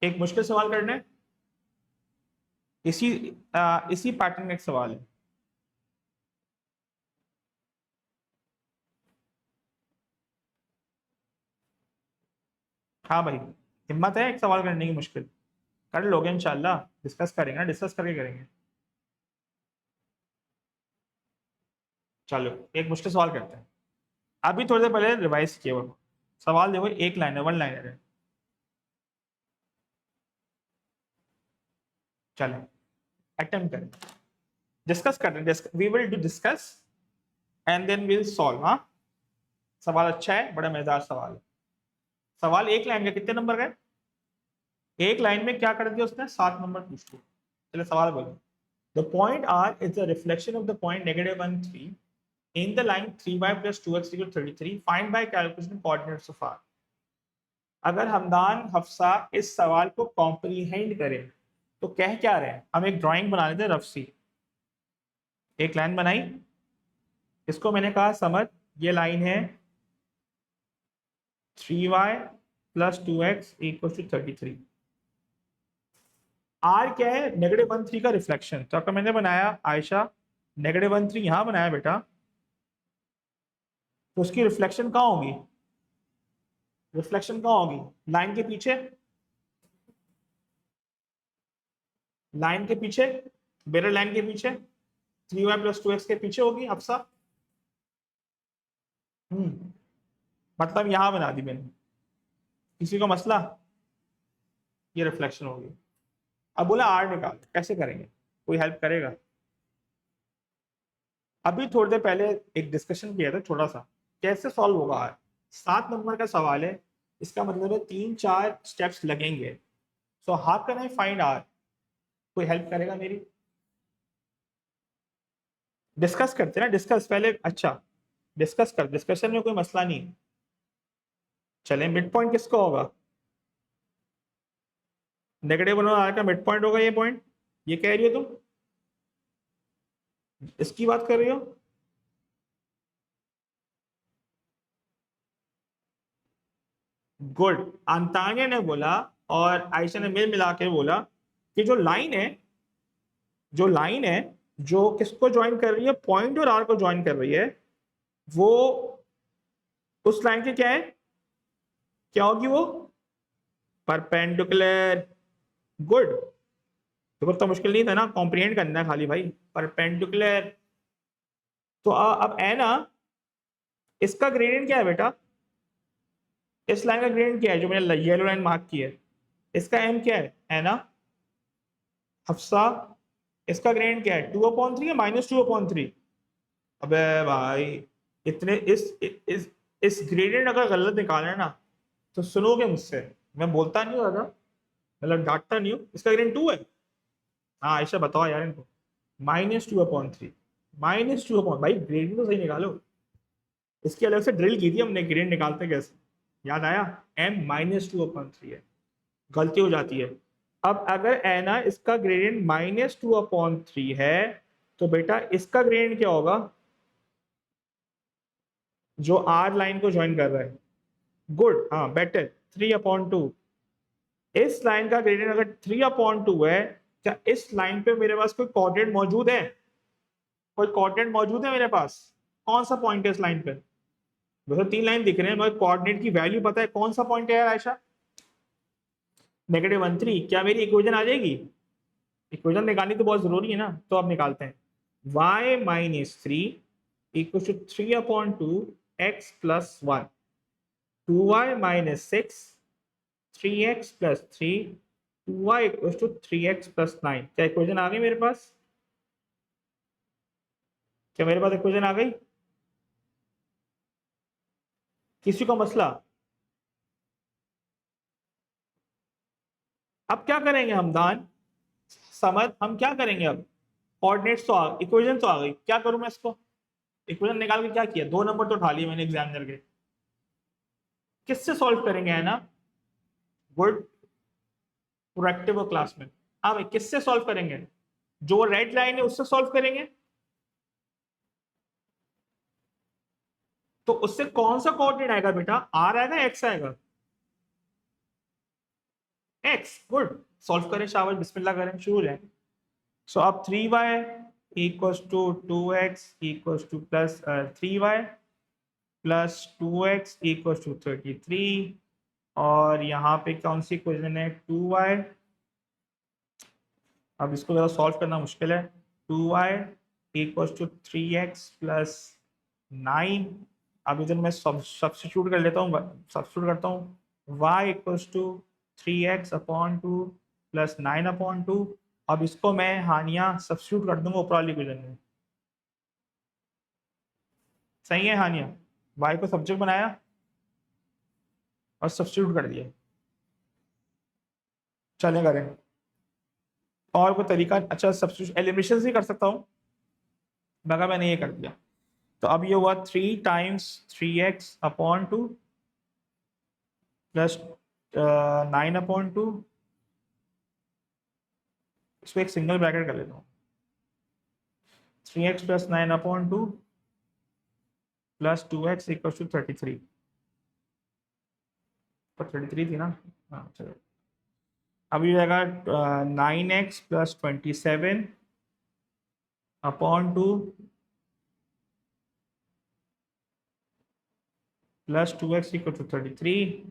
एक मुश्किल सवाल करना है, इसी इसी पैटर्न का एक सवाल है। हाँ भाई, हिम्मत है एक सवाल करने की मुश्किल? कर लोगे इंशाल्लाह, डिस्कस करेंगे ना, डिस्कस करके करेंगे। चलो एक मुश्किल सवाल करते हैं, अभी थोड़ी देर पहले रिवाइज किया वो सवाल, देखो एक लाइन है, वन लाइनर है। चलो अटेम्प्ट करें, डिस्कस कर रहे हैं, we will do discuss and then will solve. हाँ, सवाल अच्छा है, बड़ा मजेदार सवाल है। सवाल एक लाइन का कितने नंबर का है? एक लाइन में क्या कर दिया उसने, 7 नंबर पूछ लिया। चलो सवाल बोलो। The point R is the reflection of the point -1 3 in the line 3y plus 2x equal 33, find by calculation coordinates of r। अगर हमदान हफ्सा इस सवाल को कॉम्प्रीहेंड करें तो कह क्या रहे हैं, हम एक ड्राइंग बना लेते हैं रफ सी। एक लाइन बनाई, इसको मैंने कहा समझ, ये लाइन है 3y plus 2x equal to 33। Are क्या है, -1 3 का रिफ्लेक्शन। तो अगर मैंने बनाया आयशा -1 3 यहां बनाया बेटा, तो उसकी रिफ्लेक्शन कहाँ होगी? रिफ्लेक्शन कहाँ होगी? लाइन के पीछे, लाइन के पीछे, बेरर लाइन के पीछे। 3y प्लस 2x के पीछे होगी हफ्सा। मतलब यहां बना दी मैंने। किसी को मसला? ये रिफ्लेक्शन होगी। अब बोला आर निकाल, कैसे करेंगे? कोई हेल्प करेगा? अभी थोड़ी देर पहले एक डिस्कशन किया था छोटा सा, कैसे सॉल्व होगा आर। 7 नंबर का सवाल है, इसका मतलब है 3-4 स्टेप्स लगेंगे। So how can I find R? कोई हेल्प करेगा मेरी? डिस्कस करते हैं ना, डिस्कस पहले। अच्छा डिस्कस कर, डिस्कशन में कोई मसला नहीं। चले, मिड पॉइंट किसका होगा? -1 का मिड पॉइंट होगा ये पॉइंट। ये कह रही हो तुम? इसकी बात कर रही हो? गुड। अंतानिया ने बोला और आयशा ने मिल मिला के बोला कि जो लाइन है, जो लाइन है, जो किसको ज्वाइन कर रही है, पॉइंट और आर को ज्वाइन कर रही है, वो उस लाइन के क्या है, क्या होगी वो? परपेंडिकुलर। गुड। तो मुश्किल नहीं था ना, कॉम्प्रिहेंड करना है खाली भाई। परपेंडिकुलर। तो अब है ना, इसका ग्रेडियंट क्या है बेटा? इस लाइन का ग्रेडियंट क्या है जो मैंने येलो लाइन मार्क की है? इसका एम क्या है ना हफ्सा? इसका ग्रेडियंट क्या है? 2/3 या -2/3? अबे भाई, इतने इस ग्रेडियंट अगर गलत निकालना है ना तो सुनोगे मुझसे। मैं बोलता नहीं हूँ दादा, मतलब डांटता नहीं हूँ। इसका ग्रेडियंट 2 है। हाँ आयशा बताओ यार इनको। -2/3। -2 भाई, ग्रेडियंट तो सही निकालो। इसकी अलग से ड्रिल की थी हमने, ग्रेडियंट निकालते कैसे, याद आया? m -2/3 है, गलती हो जाती है। अब अगर है ना इसका ग्रेडियंट -2/3 है, तो बेटा इसका ग्रेडियंट क्या होगा जो आर लाइन को ज्वाइन कर रहा है? गुड, हाँ बेटर, 3/2। इस लाइन का ग्रेडियंट अगर 3/2 है, क्या इस लाइन पे मेरे पास कोई कोऑर्डिनेट मौजूद है? कोई कोऑर्डिनेट मौजूद है मेरे पास? कौन सा पॉइंट है इस लाइन पे? वैसे 3 लाइन दिख रहे हैं, मगर कोऑर्डिनेट की वैल्यू पता है कौन सा पॉइंट है यार आयशा? -1 3। क्या मेरी इक्वेशन आ जाएगी? इक्वेशन निकालनी तो बहुत जरूरी है ना, तो अब निकालते हैं। y-3 equal to 3/2 x+1, 2y-6 3x+3, 2y equal to 3x+9। क्या इक्वेशन आ गई मेरे पास? क्या मेरे पास इक्वेशन आ गई? किसी को मसला? अब क्या करेंगे हमदान? समझ, हम क्या करेंगे अब? कोऑर्डिनेट्स तो इक्वेशन तो आ गई, क्या करूं मैं इसको? इक्वेशन निकाल के क्या किया? 2 नंबर तो उठा लिए मैंने एग्जामिनर के। किससे सॉल्व करेंगे है ना? गुड, प्रोएक्टिव क्लास में। हाँ भाई, किससे सॉल्व करेंगे? जो रेड लाइन है उससे सॉल्व करेंगे। तो उससे कौन सा कोऑर्डिनेट आएगा बेटा? आर आएगा, एक्स आएगा? एक्स। गुड, सॉल्व करें, शाबाश, बिस्मिल्लाह करें, शुरू है। सो अब 3y equals to 2x equals to plus 3y plus 2x equals to 33। और यहाँ पे कौन सी इक्वेशन है? 2y। अब इसको जरा सॉल्व करना मुश्किल है। 2y equals to 3x plus 9। अब इधर मैं सब्स्टिट्यूट कर लेता हूँ, सब्स्टिट्यूट करता हूँ। y equals to 3x/2 plus 9/2। अब इसको मैं हानिया सब्स्टिट्यूट कर दूंगा ऊपर वाली इक्वेशन में। सही है हानिया? y को सब्जेक्ट बनाया और सब्स्टिट्यूट कर दिया। चले करें। और कोई तरीका? अच्छा, सब्स्टिट्यूशन एलिमिनेशन से कर सकता हूँ, मगर मैंने ये कर दिया। तो अब ये हुआ 3 × 3x/2 प्लस 9/2। इसको एक सिंगल ब्रैकेट कर लेता हूँ। 3x plus 9/2 plus 2x equal to 33। पर 33 थी ना? हाँ चलो। अब ये आएगा 9x plus 27/2 plus 2x equal to 33।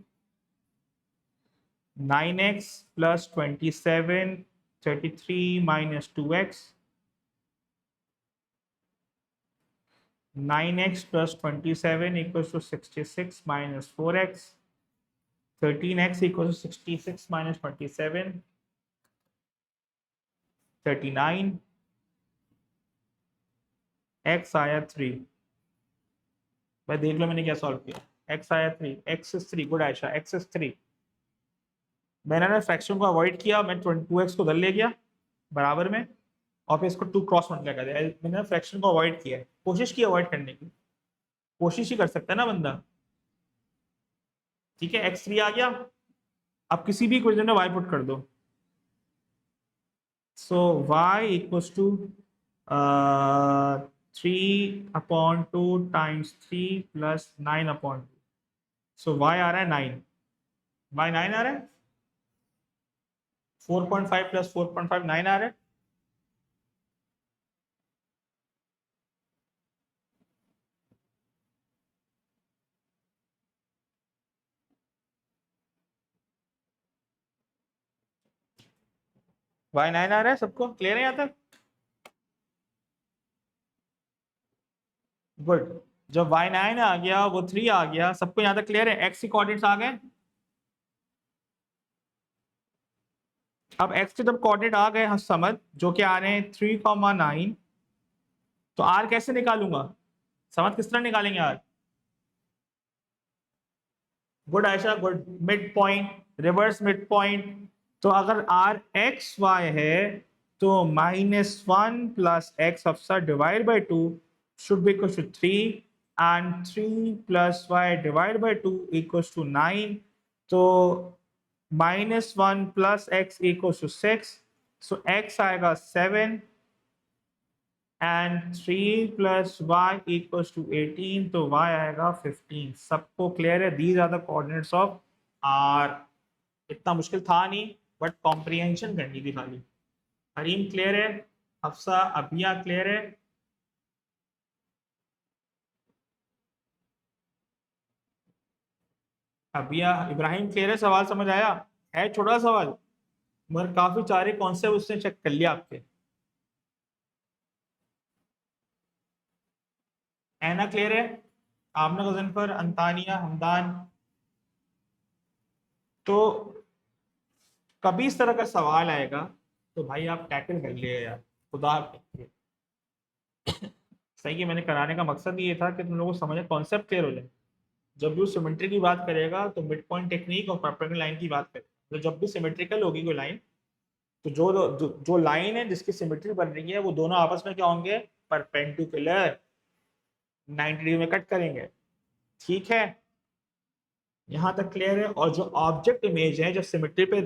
9x plus 27, 33 minus 2x 9x plus 27 equals to 66 minus 4x. 13x equals to 66 minus 27. 39. x आया 3. भाई देख लो मैंने क्या सॉल्व किया. x आया 3. x is 3. Good Ayesha. x is 3. मैंने ना फ्रैक्शन को अवॉइड किया. मैं 2x को उधर ले गया बराबर में और फिर इसको 2 क्रॉस मल्टीप्लाई कर दिया. मैंने फ्रैक्शन को अवॉइड किया है. कोशिश की अवॉइड करने की. कोशिश ही कर सकता है ना बंदा. ठीक है. x3 आ गया. अब किसी भी इक्वेशन में y पुट कर दो. So y equals to 3/2 times 3 plus 9/2. So y आ रहा है 9. y 9 आ रहा है. 4.5 प्लस 4.5 9 आ रहा है. y 9 आ रहा है. सबको क्लियर है यहाँ तक? गुड. जब y9 आ गया वो 3 आ गया. सबको यहाँ तक क्लियर है? x के कोऑर्डिनेट्स आ गए. अब x के जब कोऑर्डिनेट आ गए हम समझ जो कि आ रहे हैं 3,9. तो r कैसे निकालूंगा? समझ किस तरह निकालेंगे r? Good Ayesha. Good. Mid point. Reverse mid point. तो अगर r x y है तो -1 plus x अफसा divide by 2 should be equal to 3 and 3 plus y divided by 2 equals to 9. तो -1 plus x equals to 6. So x आएगा 7 and 3 plus y equals to 18. तो y आएगा 15. सबको clear है? These are the coordinates of r. इतना मुश्किल था नहीं बट कॉम्प्रिहेंशन करनी थी खाली. हरीम क्लियर है? हफ्सा अबिया क्लियर है? अबिया इब्राहिम क्लियर है? सवाल समझ आया? है छोटा सवाल मगर काफी सारे कॉन्सेप्ट उसने चेक कर लिया आपके. एना क्लियर है? आमना गजनफर, अंतानिया, हमदान. तो कभी इस तरह का सवाल आएगा तो भाई आप टैकल कर लिए यार. खुदा सही है. मैंने कराने का मकसद ये था कि तुम लोगों को समझ कॉन्सेप्ट क्लियर हो जाए. जब भी वो सिमेट्री की बात करेगा तो मिड पॉइंट टेक्निक और परपेंडिकुलर लाइन की बात करेगा. तो जब भी सिमेट्रिकल होगी कोई लाइन तो जो लाइन है जिसकी सिमेट्री बन रही है वो दोनों आपस में क्या होंगे? परपेंडिकुलर. 90 डिग्री में कट करेंगे. ठीक है. यहां तक क्लियर है? और जो ऑब्जेक्ट इमेज है जो सिमेट्री पे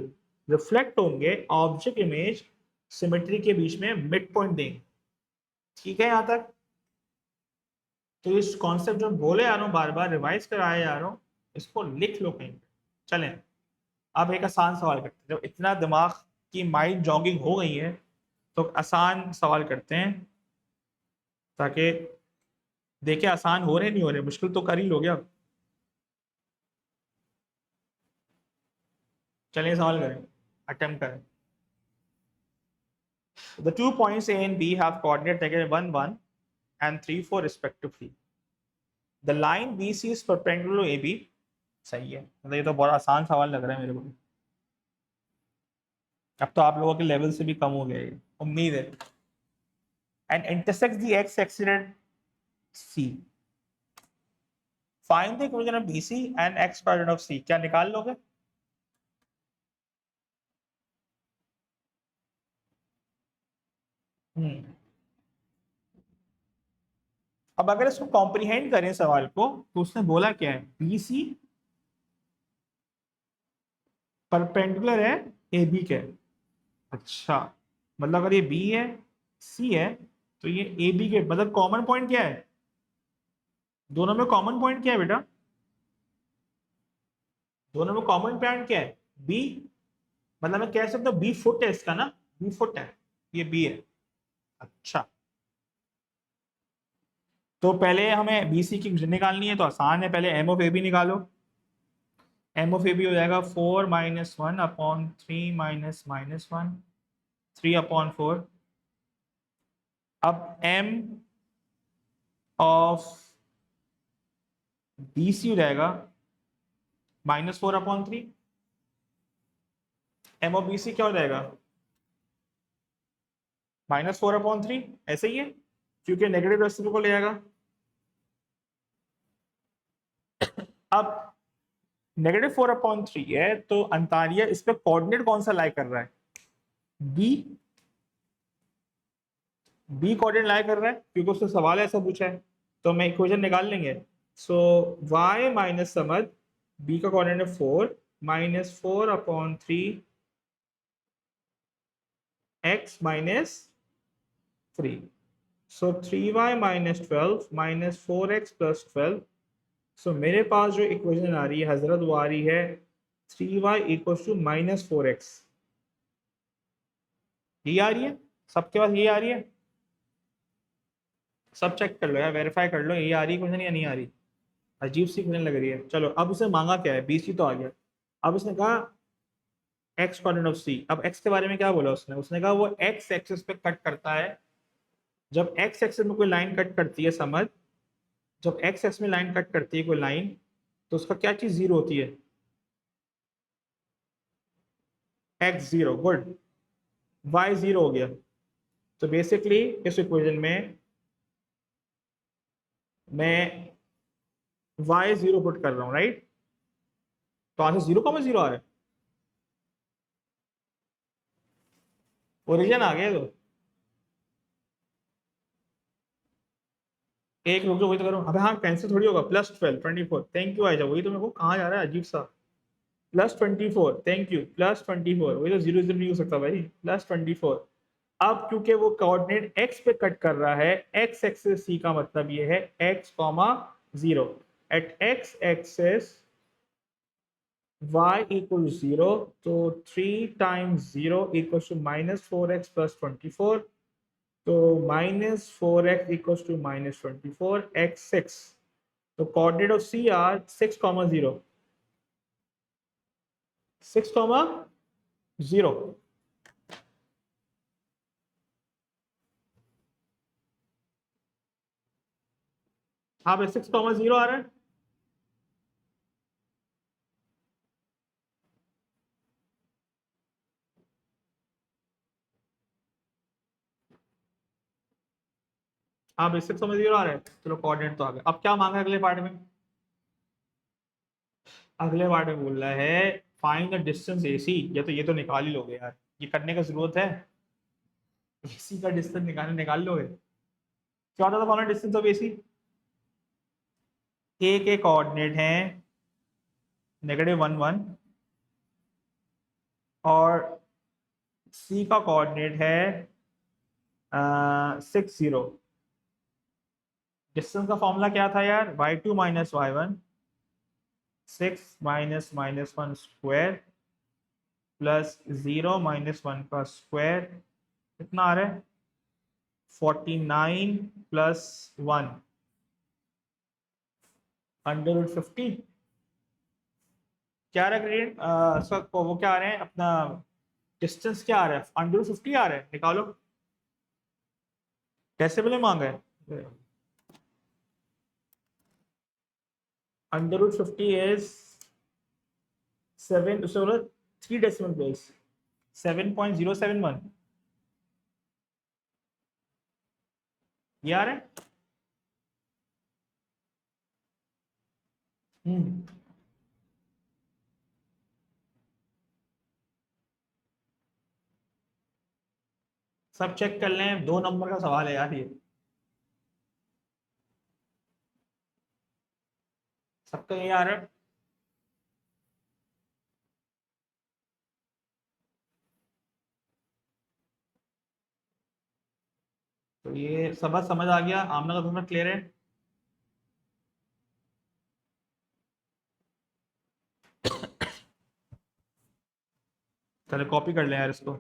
रिफ्लेक्ट होंगे ऑब्जेक्ट इमेज सिमेट्री के बीच में मिड पॉइंट देंगे. ठीक है यहां तक? तो इस कॉन्सेप्ट जो बोले आ रहा हूँ बार बार रिवाइज कराए जा रहा हूँ इसको लिख लो कहीं. चलें अब एक आसान सवाल करते हैं. जब इतना दिमाग की माइंड जॉगिंग हो गई है तो आसान सवाल करते हैं ताकि देखे आसान हो रहे नहीं हो रहे. मुश्किल तो कर ही लोगे अब. चलिए सवाल करें. अटेम्प्ट करें. The 2 points A and B have coordinate -1, 1 and 3, 4 respectively. The line BC is perpendicular to AB. सही है. मतलब ये तो बहुत आसान सवाल लग रहा है मेरे को. अब तो आप लोगों के लेवल से भी कम हो गया ये उम्मीद है. And intersects the x axis at C. Find the equation of BC and x coordinate of C. क्या निकाल लोगे? अब अगर इसको कॉम्प्रिहेंड करें सवाल को तो उसने बोला क्या है? BC परपेंडिकुलर है AB के. अच्छा मतलब अगर ये B है C है तो ये AB के मतलब कॉमन पॉइंट क्या है? दोनों में कॉमन पॉइंट क्या है बेटा? दोनों में कॉमन पॉइंट क्या है? B. मतलब मैं कह सकता हूँ B फुट है इसका ना. B फुट है. ये B है. अच्छा तो पहले हमें BC की निकालनी है तो आसान है. पहले M ऑफ AB निकालो. M ऑफ AB हो जाएगा 4 - 1 अपॉन 3 - -1 3/4. अब M ऑफ बी सी हो जाएगा -4/3। एम ऑफ बी सी क्या हो जाएगा -4/3, ऐसे ही है क्योंकि नेगेटिव रेसिप्रोकल को ले आएगा। अब -4/3 है तो अंतारिया इस पे कोऑर्डिनेट कौन सा लाई कर रहा है, बी। बी कोऑर्डिनेट लाई कर रहा है क्योंकि उससे सवाल ऐसा पूछा है, तो मैं इक्वेशन निकाल लेंगे। सो y माइनस समझ बी का कोऑर्डिनेट है 4 -4/3 x - 3। सो 3y - 12 -4x + 12। सो मेरे पास जो इक्वेशन आ रही है हजरत वो आ रही है 3y = -4x। ये आ रही है, सबके पास ये आ रही है, सब चेक कर लो यार, वेरीफाई कर लो ये आ रही है क्वेश्चन या नहीं आ रही। अजीब सी क्वेश्चन लग रही है। चलो अब उसे मांगा क्या है, बी सी तो आ गया। अब उसने कहा एक्स कोऑर्डिनेट ऑफ सी। अब एक्स के बारे में क्या बोला उसने, उसने कहा वो एक्स एक्सिस पे कट करता है। जब एक्स एक्सिस में कोई लाइन कट करती है, समझ, जब एक्स एक्सिस में लाइन कट करती है कोई लाइन, तो उसका क्या चीज जीरो होती है, x zero. Good, y zero हो गया। तो बेसिकली इस इक्वेशन में मैं वाई जीरो पुट कर रहा हूँ, राइट। तो आंसर 0,0 आ रहा है, ओरिजिन आ गया। तो एक रुक जाओ, वही तो करो। अबे हाँ, कैंसिल थोड़ी होगा। +12 24, थैंक यू आयजा। वही तो मेरे को कहाँ जा रहा है अजीब सा। +24, थैंक यू। +24, वही तो जीरो जीरो नहीं हो सकता भाई। +24। अब क्योंकि वो कोऑर्डिनेट एक्स पे कट कर रहा है, एक्स एक्सिस सी का मतलब ये है x,0 eight x axis y = 0। तो 3 × 0 = -4x + 24। तो -4x = -24 x6। तो कोऑर्डिनेट ऑफ सी आर 6,0, 6,0। हाँ भाई, 6,0 आ रहा है। हाँ भाई, 6,0 आ रहा है। चलो कोऑर्डिनेट तो आ गया। अब क्या मांगा है अगले पार्ट में, अगले पार्ट में बोल रहा है फाइंड द डिस्टेंस एसी। ये तो निकाल ही लोगे यार, ये करने का जरूरत है। एसी का डिस्टेंस निकाल लोगे। क्या होता था फाइंड डिस्टेंस ऑफ एसी। ए के कोऑर्डिनेट है -1 1 और सी का कोऑर्डिनेट है 6 0। डिस्टेंस का फॉर्मूला क्या था यार, y2 - y1 6 - -1 स्क्वायर +0 - 1 का स्क्वायर कितना आ रहा है 49 + 1 √50। क्या रहा ग्रेड सर वो क्या आ रहे हैं अपना, डिस्टेंस क्या आ रहा है √50 आ रहा है, निकालो। कैसे पहले मांगा है, √50 इज 7, उससे बोलो 3 डेसिमल प्लेस 7.071। ये आ रहा है। हम्म, सब चेक कर लें, 2 नंबर का सवाल है यार ये, सबका ये आ रहा है। तो ये सब समझ आ गया, आमना का तुम्हें क्लियर है। चलो कॉपी कर लें यार इसको,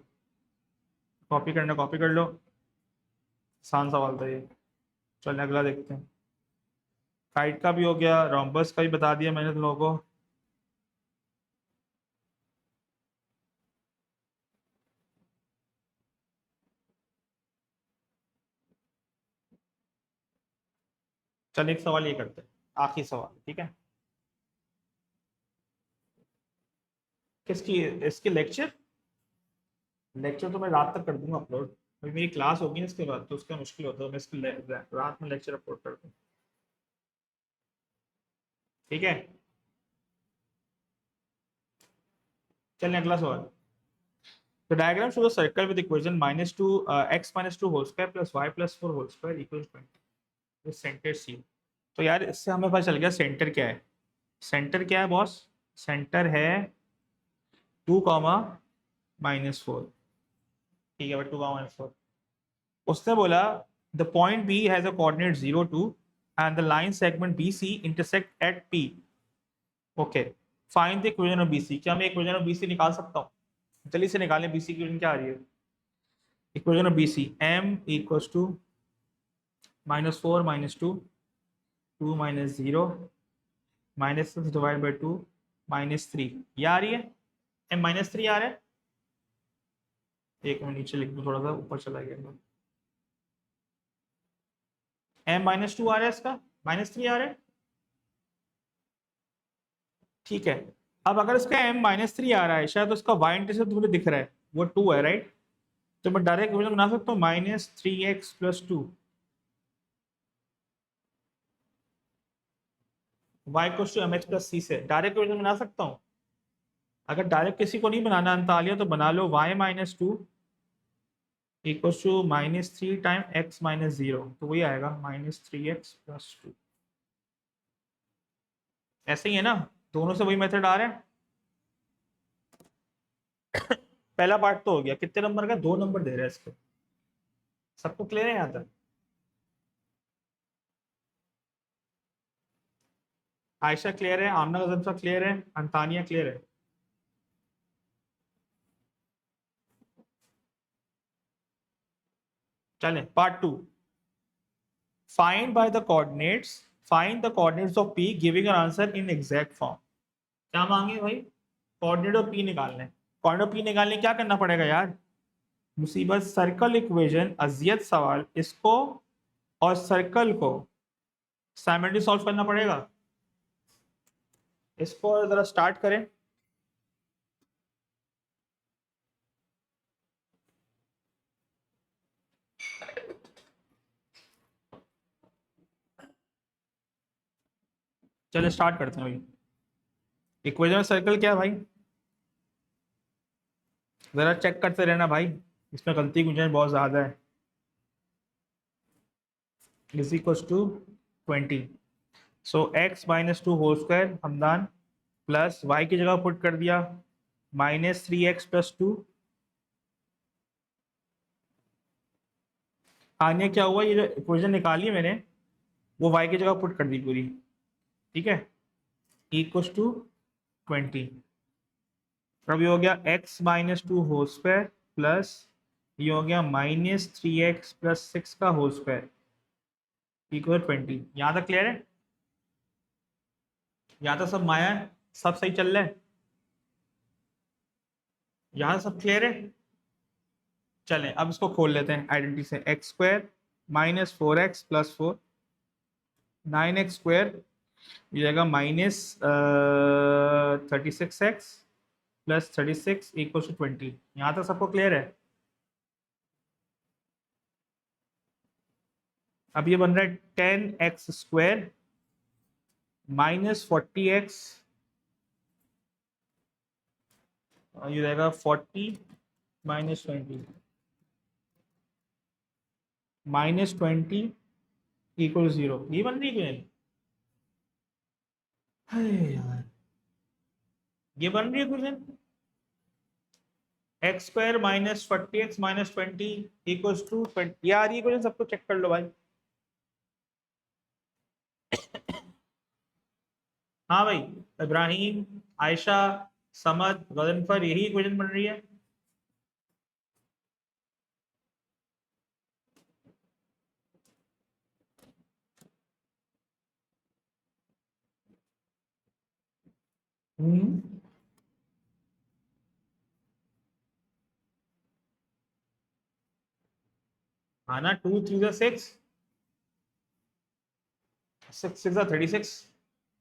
कॉपी कर लो। आसान सवाल था ये। चलो अगला देखते हैं। काइट का भी हो गया, रोम्बस का भी बता दिया मैंने तुम लोगों को। चल एक सवाल ये करते हैं, आखिरी सवाल, ठीक है। किसकी? इसके लेक्चर लेक्चर तो मैं रात तक कर दूंगा अपलोड। अभी मेरी क्लास होगी ना इसके बाद, तो उसका मुश्किल होता है, मैं इसके रात में लेक्चर अपलोड कर दूँ, ठीक है। चलिए अगला सवाल। The diagram shows a circle with equation minus 2 x minus 2 whole square plus y plus 4 whole square equals 20 with center C। तो यार इससे हमें पता चल गया सेंटर क्या है। सेंटर क्या है बॉस? सेंटर है 2, -4। ठीक है भाई, 2, -4। उसने बोला the point B has a coordinate 0, 2 and the line segment B C intersect at P. Okay, find the equation of B C. क्या मैं इक्वेशन ऑफ बी सी निकाल सकता हूँ? जल्दी से निकालें, बी सी की इक्वेशन क्या आ रही है? Equation of B C M equals to -4 -2 2 -0 -6 divide by 2 -3, ये आ रही है। एम -3 आ रहा है। एक मिनट नीचे लिख दूँ, थोड़ा सा ऊपर चला गया। एम -2 आ रहा है, इसका -3 आ रहा है, ठीक है। अब अगर इसका एम -3 आ रहा है, शायद उसका वाई इंटरसेप्ट मुझे दिख रहा है, वो 2 है, राइट। तो मैं डायरेक्ट इक्वेशन बना सकता हूँ -3x+2 y equals to mx+c से डायरेक्ट इक्वेशन बना सकता हूँ। अगर डायरेक्ट किसी को नहीं बनाना अंतालिया, तो बना लो y-2 equals to -3 time x-0, तो वही आएगा -3x+2। ऐसे ही है ना, दोनों से वही मेथड आ रहा है। पहला पार्ट तो हो गया। कितने नंबर का? 2 नंबर दे रहे हैं इसके। सबको क्लियर है यहाँ तक? आयशा क्लियर है, आमना गजब क्लियर है, अंतानिया क्लियर है। चलें part 2। Find by the coordinates, find the coordinates of P giving an answer in exact form. क्या मांगे भाई? कोऑर्डिनेट ऑफ पी निकालने। कोऑर्डिनेट ऑफ पी निकालने क्या करना पड़ेगा यार? मुसीबत, सर्कल इक्वेशन, अजियत सवाल, इसको और सर्कल को साइमल्टेनियसली सॉल्व करना पड़ेगा। इसको जरा स्टार्ट करें। चलिए स्टार्ट करते हैं भाई। इक्वेशन सर्कल क्या है भाई? जरा चेक करते रहना भाई, इसमें गलती की गुंजाइश बहुत ज्यादा है। Is equal to 20। So x-2 whole square Hamdan plus y की जगह पुट कर दिया -3x+2। आने क्या हुआ, ये जो इक्वेशन निकाली मैंने वो y की जगह पुट कर दी पूरी, ठीक है। Equals to 20। अब ये हो गया x-2 होल स्क्वायर प्लस ये हो गया -3x+6 का होल स्क्वायर इक्वल 20। यहाँ तक क्लियर है? यहाँ तक सब माया है, सब सही चल रहा है? यहाँ सब क्लियर है? चलें अब इसको खोल लेते हैं आइडेंटिटी से। x² -4x+4 9x² ये जाएगा -36x+36 इक्वल टू 20। यहाँ तक सबको क्लियर है? अब ये बन रहा है 10x² -40x, ये रहेगा 40 -20 -20 इक्वल 0। ये बन रही है यार, ये बन रही है question. x² -40x -20 equals to 20। यार ये क्वेश्चन सबको चेक कर लो भाई। हाँ भाई, इब्राहिम, आयशा, समद, गजनफर, यही इक्वेशन बन रही है। हम्म, हाँ ना, 2 3 6। 6 6 36,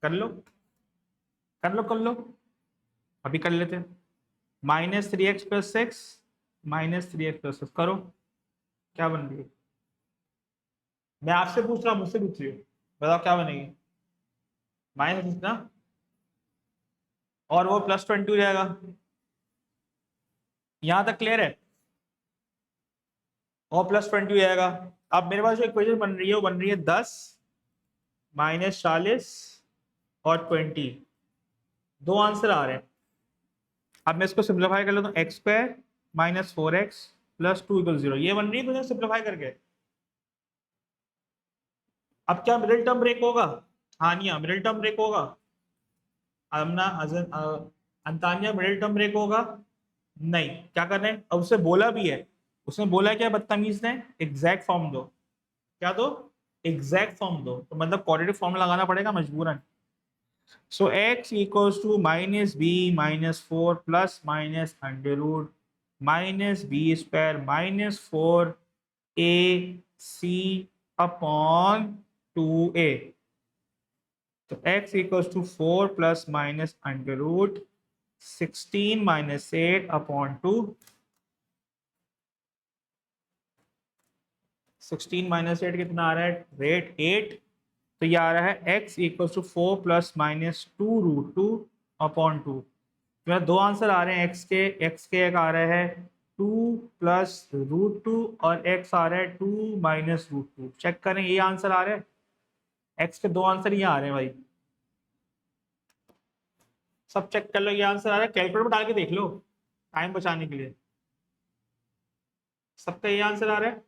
कर लो कर लो कर लो, अभी कर लेते हैं। -3x + 6 -3x + 6 करो, क्या बन रही है? मैं आपसे पूछ रहा हूँ, मुझसे पूछ रही हूँ, बताओ क्या बनेगी? माइनस ना, और वो +20 हो जाएगा। यहां तक क्लियर है? और +20 हो जाएगा। अब मेरे पास जो इक्वेशन बन रही है वो बन रही है 10 -40 और 20, दो आंसर आ रहे हैं। अब मैं इसको सिंप्लीफाई कर लेता हूँ, x² -4x + 2 = 0, ये बन रही है मुझे सिंप्लीफाई करके। अब क्या मिडिल टर्म ब्रेक होगा? हाँ नहीं, मिडिल टर्म ब्रेक होगा। अमना अंतानिया, मिडिल टर्म ब्रेक होगा? नहीं, क्या कर रहे हैं? अब उससे बोला भी है, उसने बोला है क्या बदतमीज ने, एग्जैक्ट फॉर्म दो। क्या दो? एग्जैक्ट फॉर्म दो, तो मतलब क्वाड्रेटिक फॉर्म लगाना पड़ेगा मजबूरन। So x equals to -b -4 plus minus under root -b² -4 ac upon 2a। तो x equals to 4 plus minus under root 16 -8 upon 2। 16 -8 कितना आ रहा है? रेट 8। तो ये आ रहा है x equals to 4 plus minus 2√2 upon 2। तो दो आंसर आ रहे हैं x के एक आ रहा है 2 + √2 और x आ रहा है 2 - √2। चेक करें, ये आंसर आ रहा है, x के दो आंसर ये आ रहे हैं भाई, सब चेक कर लो, ये आंसर आ रहा है। कैलकुलेटर में डाल के देख लो टाइम बचाने के लिए, सबका ये आंसर आ रहा है।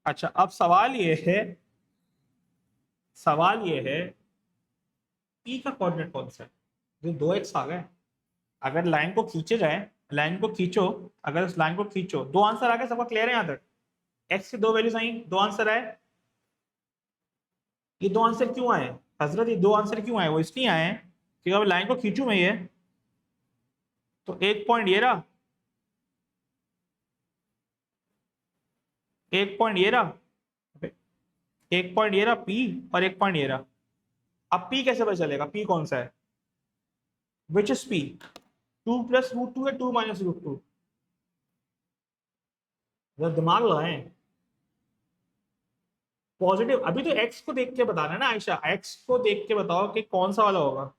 अच्छा, अब सवाल ये है p का कोऑर्डिनेट कौन सा है? जो 2x आ गए, अगर लाइन को खींचे जाए, लाइन को खींचो, अगर उस लाइन को खींचो, दो आंसर आ गए, सबका क्लियर है यहाँ तक? x की दो वैल्यूज आई, दो आंसर आए। ये दो आंसर क्यों आए हजरत? ये दो आंसर क्यों आए? वो इसलिए आए कि अगर लाइन को खींचू मैं ये, तो एक पॉइंट ये रहा, एक पॉइंट ये रहा, एक पॉइंट ये रहा P, और एक पॉइंट ये रहा। अब P कैसे पता चलेगा? P कौन सा है? Which is P? 2 + √2 है, 2 - √2? जरा दिमाग लगाएं। पॉजिटिव, अभी तो x को देख के बताना है ना आयशा, x को देख के बताओ कि कौन सा वाला होगा,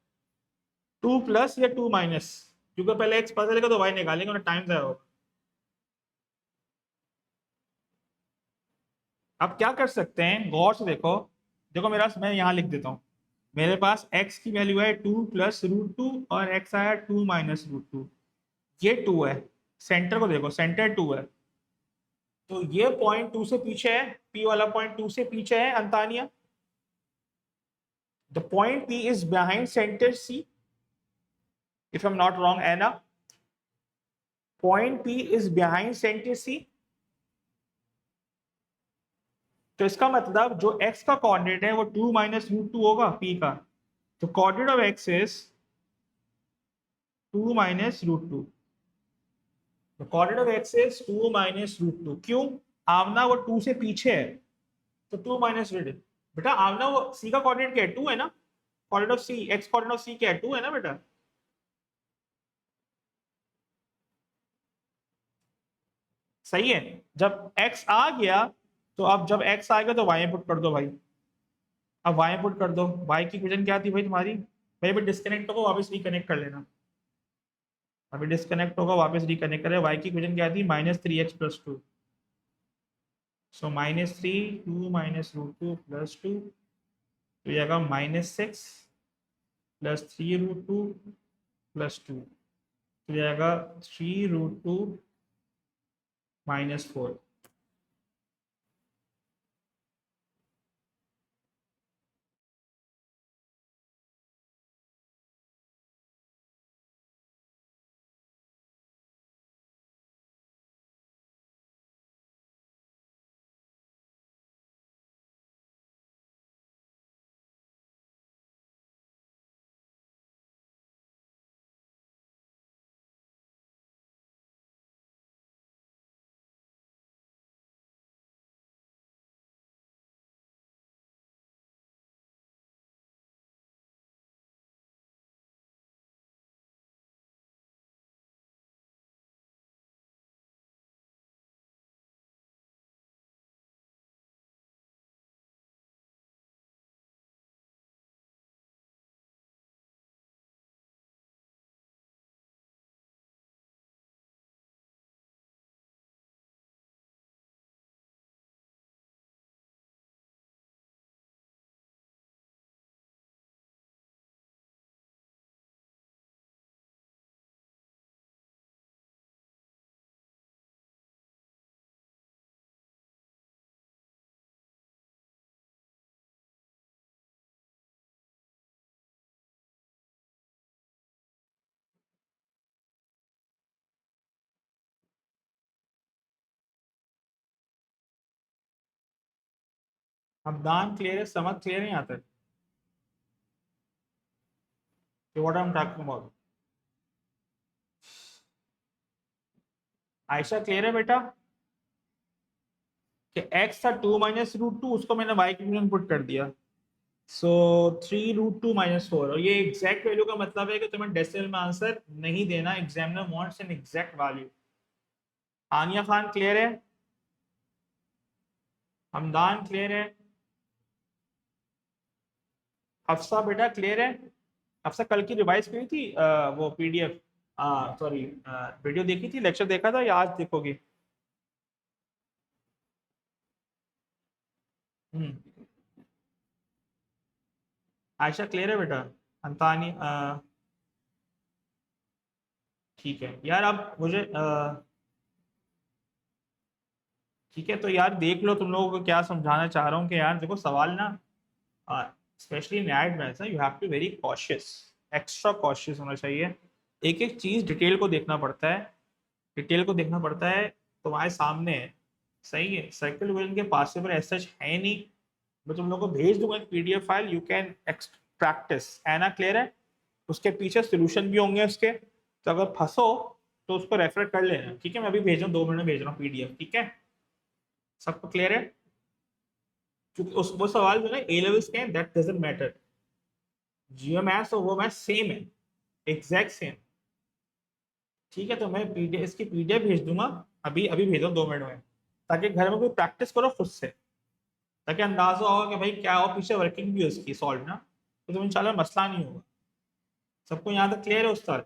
2 प्लस या 2 माइनस, क्योंकि पहले x पता चलेगा तो y निकालेंगे, उन्हें टाइम जाएगा। अब क्या कर सकते हैं, गौर से देखो, देखो मेरा, मैं यहाँ लिख देता हूँ, मेरे पास x की वैल्यू है 2 + √2 और x आया 2 - √2, ये 2 है। सेंटर को देखो, सेंटर 2 है, तो ये पॉइंट 2 से पीछे है, P वाला पॉइंट 2 से पीछे है Antania. The point P is behind centre C, if I'm not wrong, Anna. Point P is behind center C. तो इसका मतलब जो x का कोऑर्डिनेट है वो 2 - √2 होगा P का। तो कोऑर्डिनेट ऑफ x इज 2 - √2। तो कोऑर्डिनेट ऑफ x इज 2 - √2। क्यों? आमना वो 2 से पीछे है, तो 2 - √2। बेटा आमना वो C का कोऑर्डिनेट क्या है? 2 है ना। Coordinate of C, x coordinate of C क्या है? 2 है ना बेटा। सही है। जब x आ गया, तो अब जब x आ गया तो y पुट कर दो भाई। अब वाई पुट कर दो, वाई की इक्वेशन क्या थी भाई तुम्हारी? भाई अभी डिस्कनेक्ट होगा, वापस रिकनेक्ट कर लेना। अभी डिस्कनेक्ट होगा, वापस रिकनेक्ट करें। वाई की इक्वेशन क्या थी? -3x + 2। सो -3, 2 - √2 + 2, तो ये आएगा -6 + 3√2 + 2, तो ये आएगा 3√2 -4। हमदान क्लियर है, समझ क्लियर नहीं आता कि what I am talking about. Ayesha clear है बेटा कि x था 2 - √2, उसको मैंने y की वैल्यू पुट कर दिया, सो 3 √2 - 4, और ये एग्जैक्ट वैल्यू का मतलब है कि तुम्हें डेसिमल में आंसर नहीं देना, examiner wants an exact value. Aniya Khan clear है, हमदान क्लियर है, हफ्सा बेटा क्लियर है। हफ्सा कल की रिवाइज करी थी वो पीडीएफ, सॉरी वीडियो देखी थी, लेक्चर देखा था या आज देखोगी? हम्म। आयशा क्लियर है बेटा, अंतानी ठीक है यार। अब मुझे ठीक है, तो यार देख लो तुम लोगों को क्या समझाना चाह रहा हूँ कि यार देखो सवाल ना, specially in add maths you have to very cautious, extra cautious होना चाहिए। एक एक चीज डिटेल को देखना पड़ता है, डिटेल को देखना पड़ता है। तुम्हारे सामने है, सही है, सर्किल विजन के पॉसिबल एज सच है नहीं। मैं तुम लोगों को भेज दूंगा एक PDF file, you can practice, है ना? क्लियर है? उसके पीछे सोल्यूशन भी होंगे उसके, तो अगर फंसो तो उसको रेफर कर लेना, ठीक है? मैं अभी भेज रहा हूँ, 2 मिनट में भेज रहा हूँ पीडीएफ, ठीक है? सबको क्लियर है? क्योंकि उस वो सवाल जो है ए लेवल्स के, that doesn't matter, Jio maths और वो मैथ्स सेम है, एग्जैक्ट सेम। ठीक है, तो मैं पीडीएफ, इसकी पीडीएफ भेज दूंगा, अभी अभी भेजो 2 मिनट में, ताकि घर में कोई प्रैक्टिस करो खुद से, ताकि अंदाजा होगा कि भाई क्या हो पीछे, वर्किंग भी है उसकी सॉल्व ना, तो तुम्हें इंशाल्लाह मसला नहीं होगा। सबको यहाँ तक क्लियर है उस्ताद?